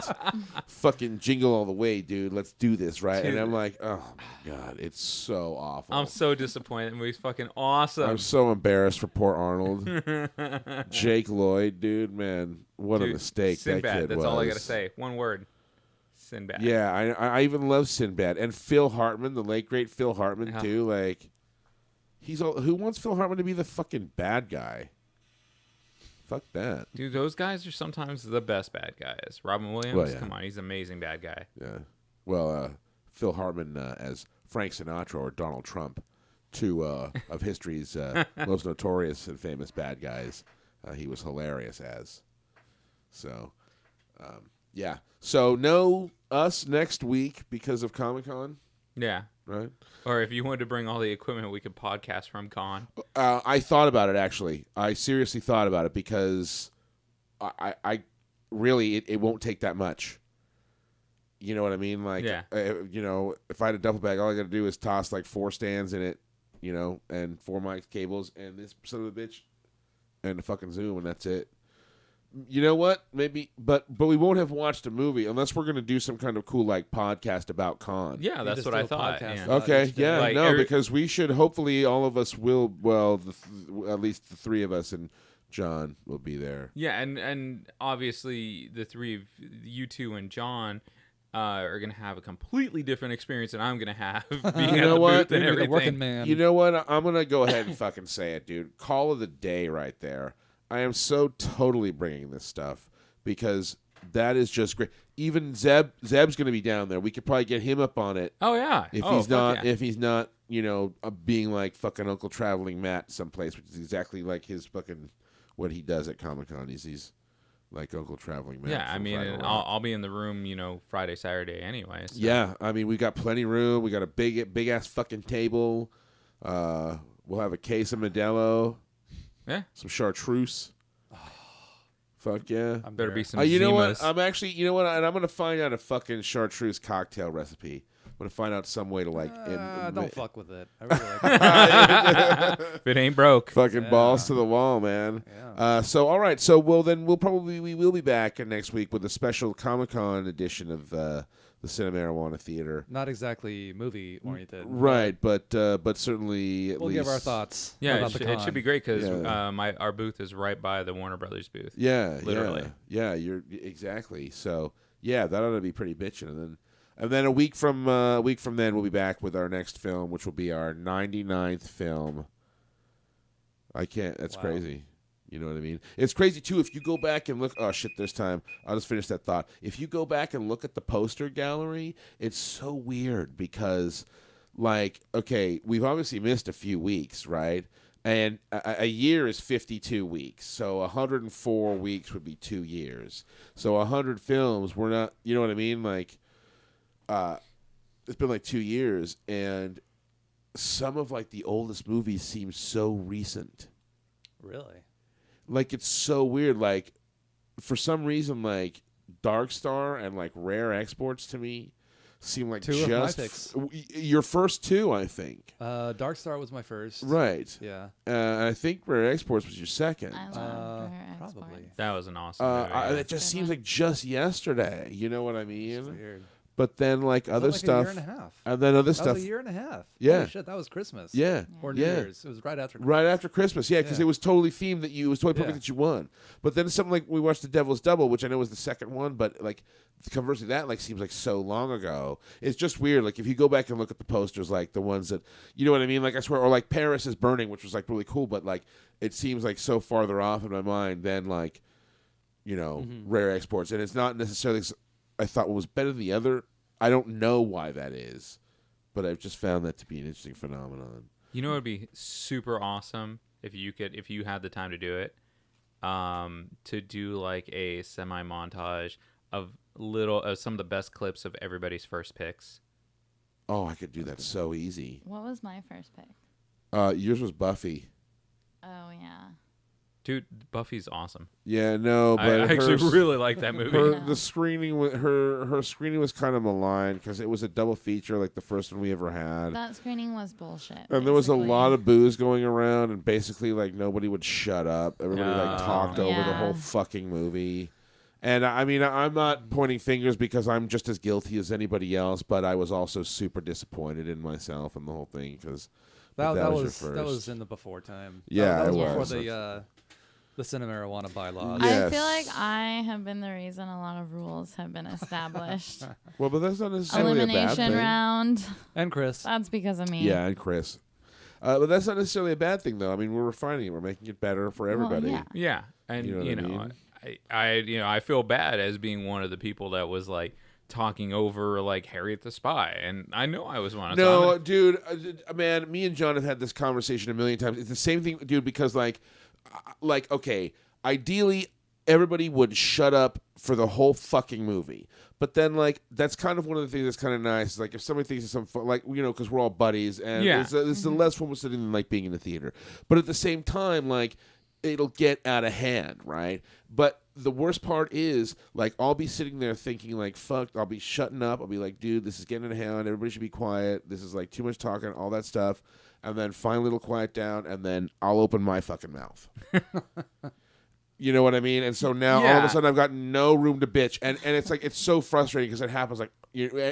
[SPEAKER 1] Fucking Jingle All the Way, dude. Let's do this, right?
[SPEAKER 4] Dude.
[SPEAKER 1] And I'm like, oh my god, it's so awful.
[SPEAKER 4] I'm so disappointed. The movie's fucking awesome.
[SPEAKER 1] I'm so embarrassed for poor Arnold. Jake Lloyd, dude, man, what a mistake
[SPEAKER 4] Sinbad,
[SPEAKER 1] that kid
[SPEAKER 4] that's
[SPEAKER 1] was.
[SPEAKER 4] all I gotta say. One word. Sinbad.
[SPEAKER 1] Yeah, I even love Sinbad and Phil Hartman, the late great Phil Hartman too. Like, who wants Phil Hartman to be the fucking bad guy? Fuck that.
[SPEAKER 4] Dude, those guys are sometimes the best bad guys. Robin Williams,
[SPEAKER 1] Well, yeah.
[SPEAKER 4] come on, he's an amazing bad guy.
[SPEAKER 1] Yeah. Well, Phil Hartman as Frank Sinatra or Donald Trump, 2 of history's most notorious and famous bad guys. He was hilarious as. So, yeah. So, no us next week because of Comic-Con,
[SPEAKER 4] Yeah.
[SPEAKER 1] right?
[SPEAKER 4] Or if you wanted to bring all the equipment, we could podcast from con.
[SPEAKER 1] I thought about it, actually. I seriously thought about it because I really, it won't take that much. You know what I mean? Like,
[SPEAKER 4] Yeah.
[SPEAKER 1] If I had a duffel bag, all I got to do is toss like 4 stands in it, and 4 mic cables and this son of a bitch and a fucking Zoom, and that's it. You know what? Maybe, but we won't have watched a movie unless we're going to do some kind of cool like podcast about con.
[SPEAKER 4] Yeah, that's
[SPEAKER 2] just
[SPEAKER 4] what
[SPEAKER 2] do
[SPEAKER 4] I
[SPEAKER 2] a
[SPEAKER 4] thought.
[SPEAKER 2] podcast
[SPEAKER 4] Yeah.
[SPEAKER 2] about
[SPEAKER 1] Okay,
[SPEAKER 2] each day.
[SPEAKER 1] yeah,
[SPEAKER 4] Like,
[SPEAKER 1] no, because we should, hopefully all of us will, well, at least the 3 of us and John will be there.
[SPEAKER 4] Yeah, and obviously the 3 of you 2 and John are going to have a completely different experience than I'm going to have being at
[SPEAKER 1] know
[SPEAKER 4] the
[SPEAKER 1] what?
[SPEAKER 4] booth and
[SPEAKER 2] You're the
[SPEAKER 4] everything.
[SPEAKER 2] working man.
[SPEAKER 1] You know what? I'm going to go ahead and fucking say it, dude. Call of the day right there. I am so totally bringing this stuff because that is just great. Even Zeb's going to be down there. We could probably get him up on it.
[SPEAKER 4] Oh, yeah.
[SPEAKER 1] If he's not, being like fucking Uncle Traveling Matt someplace, which is exactly like his fucking what he does at Comic-Con. He's like Uncle Traveling Matt.
[SPEAKER 4] Yeah, I
[SPEAKER 1] from
[SPEAKER 4] mean,
[SPEAKER 1] Friday
[SPEAKER 4] and
[SPEAKER 1] Rock.
[SPEAKER 4] I'll be in the room, Friday, Saturday anyway. So.
[SPEAKER 1] Yeah, I mean, we got plenty of room. We got a big ass fucking table. We'll have a case of Modelo.
[SPEAKER 4] Yeah.
[SPEAKER 1] Some chartreuse. Fuck yeah.
[SPEAKER 4] Better be some
[SPEAKER 1] You know what?
[SPEAKER 4] Zimas.
[SPEAKER 1] I'm actually, you know what? And I'm gonna find out a fucking chartreuse cocktail recipe. I'm gonna find out some way to like.
[SPEAKER 2] Don't fuck with it. I really like it.
[SPEAKER 4] If it ain't broke.
[SPEAKER 1] Fucking balls to the wall, man.
[SPEAKER 2] Yeah.
[SPEAKER 1] So all right. So we will be back next week with a special Comic-Con edition of the Cinemarijuana Theatre.
[SPEAKER 2] Not exactly movie oriented.
[SPEAKER 1] Right, but certainly at
[SPEAKER 2] We'll
[SPEAKER 1] least
[SPEAKER 2] give our thoughts.
[SPEAKER 4] Yeah,
[SPEAKER 2] about
[SPEAKER 4] it should be great because
[SPEAKER 1] Yeah.
[SPEAKER 4] our booth is right by the Warner Brothers booth.
[SPEAKER 1] Yeah,
[SPEAKER 4] Literally.
[SPEAKER 1] Yeah, you're exactly. So yeah, that ought to be pretty bitchin'. And then a week from then we'll be back with our next film, which will be our 99th film. That's
[SPEAKER 2] Wow.
[SPEAKER 1] crazy. You know what I mean? It's crazy too if you go back and look. Oh shit! This time I'll just finish that thought. If you go back and look at the poster gallery, it's so weird because, like, okay, we've obviously missed a few weeks, right? And a year is 52 weeks, so 104 weeks would be 2 years. So 100 films, we're not. You know what I mean? Like, it's been like 2 years, and some of like the oldest movies seem so recent.
[SPEAKER 2] Really?
[SPEAKER 1] Like, it's so weird. Like, for some reason, like Dark Star and like Rare Exports to me seem like
[SPEAKER 2] Two of my
[SPEAKER 1] just
[SPEAKER 2] picks.
[SPEAKER 1] Your first two, I think.
[SPEAKER 2] Dark Star was my first.
[SPEAKER 1] Right.
[SPEAKER 2] Yeah.
[SPEAKER 1] I think Rare Exports was your second.
[SPEAKER 3] I love her
[SPEAKER 2] probably.
[SPEAKER 3] exports.
[SPEAKER 4] That was an awesome movie.
[SPEAKER 1] It just seems like just yesterday. You know what I mean?
[SPEAKER 2] It's weird.
[SPEAKER 1] But then like other
[SPEAKER 2] like
[SPEAKER 1] stuff,
[SPEAKER 2] a year and a half.
[SPEAKER 1] and then other
[SPEAKER 2] That
[SPEAKER 1] stuff.
[SPEAKER 2] was a year and a half.
[SPEAKER 1] Yeah.
[SPEAKER 2] Holy shit, that was Christmas.
[SPEAKER 1] Yeah.
[SPEAKER 2] Or New Year's. It was right after Christmas.
[SPEAKER 1] Right after Christmas, yeah, because
[SPEAKER 2] Yeah.
[SPEAKER 1] it was totally themed that it was totally perfect
[SPEAKER 2] Yeah.
[SPEAKER 1] that you won. But then something like we watched The Devil's Double, which I know was the second one, but like conversely, that like seems like so long ago. It's just weird. Like if you go back and look at the posters, like the ones that you know what I mean, like I swear, or like Paris is Burning, which was like really cool, but like it seems like so farther off in my mind than like Rare Exports, and it's not necessarily I thought what was better than the other. I don't know why that is, but I've just found that to be an interesting phenomenon.
[SPEAKER 4] You know, it would be super awesome if you had the time to do it, to do like a semi montage of some of the best clips of everybody's first picks.
[SPEAKER 1] Oh, I could do that so easy.
[SPEAKER 3] What was my first pick?
[SPEAKER 1] Yours was Buffy.
[SPEAKER 3] Oh yeah.
[SPEAKER 4] Dude, Buffy's awesome.
[SPEAKER 1] Yeah, no, but
[SPEAKER 4] I actually really like that movie.
[SPEAKER 1] the screening, her screening was kind of maligned because it was a double feature, like the first one we ever had.
[SPEAKER 3] That screening was bullshit.
[SPEAKER 1] And there was a
[SPEAKER 3] basically.
[SPEAKER 1] lot of booze going around, and basically, like nobody would shut up. Everybody like talked over the
[SPEAKER 3] Yeah.
[SPEAKER 1] whole fucking movie. And I mean, I'm not pointing fingers because I'm just as guilty as anybody else, but I was also super disappointed in myself and the whole thing because
[SPEAKER 2] That
[SPEAKER 1] your
[SPEAKER 2] was
[SPEAKER 1] first.
[SPEAKER 2] in the before time.
[SPEAKER 1] Yeah,
[SPEAKER 2] that was
[SPEAKER 1] it
[SPEAKER 2] before
[SPEAKER 1] was.
[SPEAKER 2] the Cinemarijuana bylaws.
[SPEAKER 1] Yeah.
[SPEAKER 3] I feel
[SPEAKER 1] Yes.
[SPEAKER 3] like I have been the reason a lot of rules have been established.
[SPEAKER 1] Well, but that's not necessarily a bad
[SPEAKER 3] Elimination
[SPEAKER 1] thing.
[SPEAKER 3] round.
[SPEAKER 2] And Chris.
[SPEAKER 3] That's because of me.
[SPEAKER 1] Yeah, and Chris. But that's not necessarily a bad thing, though. I mean, we're refining it. We're making it better for everybody.
[SPEAKER 3] yeah.
[SPEAKER 4] Yeah, and
[SPEAKER 1] You know what I mean?
[SPEAKER 4] I feel bad as being one of the people that was like talking over like Harriet the Spy, and I know I was one. So
[SPEAKER 1] No, dude, man, me and John have had this conversation a million times. It's the same thing, dude, because like, okay, ideally everybody would shut up for the whole fucking movie. But then, like, that's kind of one of the things that's kind of nice. Is, like, if somebody thinks of some fun, like, because we're all buddies, and
[SPEAKER 4] Yeah.
[SPEAKER 1] it's a less fun sitting than, like, being in the theater. But at the same time, like, it'll get out of hand, right? But the worst part is, like, I'll be sitting there thinking, like, fuck, I'll be shutting up. I'll be like, dude, this is getting out of hand. Everybody should be quiet. This is, like, too much talking, all that stuff. And then finally it'll quiet down, and then I'll open my fucking mouth. You know what I mean? And so now all of a sudden I've got no room to bitch, and it's like it's so frustrating because it happens like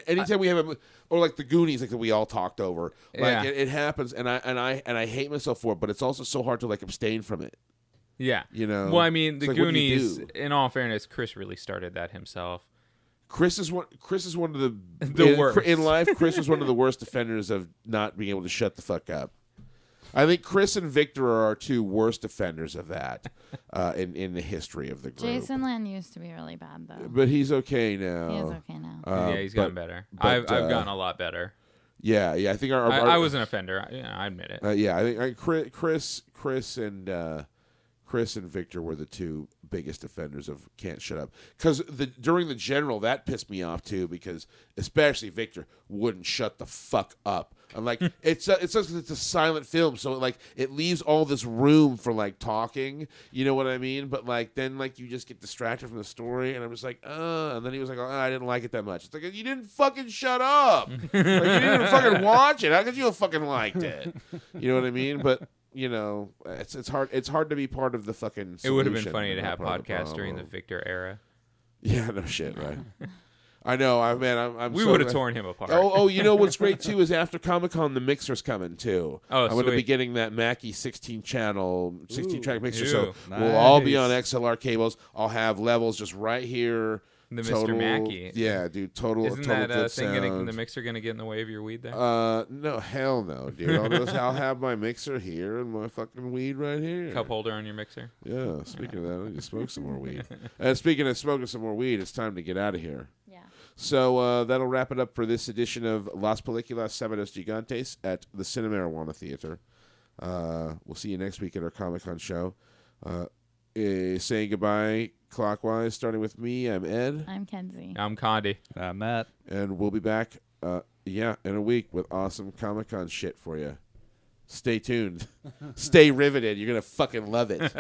[SPEAKER 1] anytime we have or like the Goonies, like that we all talked over, like it happens, and I hate myself for it, but it's also so hard to like abstain from it.
[SPEAKER 4] Yeah,
[SPEAKER 1] you know.
[SPEAKER 4] Well, I mean, the
[SPEAKER 1] like, what do you
[SPEAKER 4] Goonies.
[SPEAKER 1] do?
[SPEAKER 4] In all fairness, Chris really started that himself.
[SPEAKER 1] Chris is one of the
[SPEAKER 4] worst
[SPEAKER 1] in life. Chris was one of the worst offenders of not being able to shut the fuck up. I think Chris and Victor are our two worst offenders of that in the history of the group.
[SPEAKER 3] Jason Land used to be really bad, though.
[SPEAKER 1] But he's okay now.
[SPEAKER 3] He is okay now.
[SPEAKER 4] Yeah, he's gotten better. I've gotten a lot better.
[SPEAKER 1] Yeah. I think
[SPEAKER 4] I was an offender. I admit it.
[SPEAKER 1] I think Chris and Victor were the two biggest offenders of can't shut up. Because during the general, that pissed me off too, because especially Victor wouldn't shut the fuck up. I'm like, it's a silent film, so it leaves all this room for like talking. You know what I mean? But like then like you just get distracted from the story, and I'm just like, and then he was like, I didn't like it that much. It's like, you didn't fucking shut up. Like, you didn't even fucking watch it. How could you have fucking liked it? You know what I mean? But you know, it's hard. It's hard to be part of the fucking solution.
[SPEAKER 4] It would have been funny to have podcasts during the Victor era.
[SPEAKER 1] Yeah, no shit, right? I know.
[SPEAKER 4] We would have torn him apart.
[SPEAKER 1] Oh, you know what's great too is after Comic-Con, the mixer's coming too.
[SPEAKER 4] Oh,
[SPEAKER 1] I'm going to be
[SPEAKER 4] sweet.
[SPEAKER 1] getting that Mackie 16-track mixer.
[SPEAKER 4] Ooh.
[SPEAKER 1] So we'll all be on
[SPEAKER 2] Nice.
[SPEAKER 1] XLR cables. I'll have levels just right here.
[SPEAKER 4] The
[SPEAKER 1] Total,
[SPEAKER 4] Mr. Mackey.
[SPEAKER 1] Yeah, dude. Total.
[SPEAKER 4] Isn't
[SPEAKER 1] total
[SPEAKER 4] that
[SPEAKER 1] good
[SPEAKER 4] thing
[SPEAKER 1] sound.
[SPEAKER 4] the mixer going to get in the way of your weed there?
[SPEAKER 1] No, hell no, dude. I'll have my mixer here and my fucking weed right here.
[SPEAKER 4] Cup holder on your mixer?
[SPEAKER 1] Yeah. Speaking of that, I need to smoke some more weed. And speaking of smoking some more weed, it's time to get out of here.
[SPEAKER 3] Yeah.
[SPEAKER 1] So that'll wrap it up for this edition of Las Películas Sábados Gigantes at the Cinemarijuana Theatre. We'll see you next week at our Comic-Con show. Saying goodbye clockwise, starting with me. I'm Ed.
[SPEAKER 3] I'm Kenzie.
[SPEAKER 4] I'm Condi.
[SPEAKER 2] I'm Matt.
[SPEAKER 1] And we'll be back, in a week with awesome Comic-Con shit for you. Stay tuned. Stay riveted. You're going to fucking love it.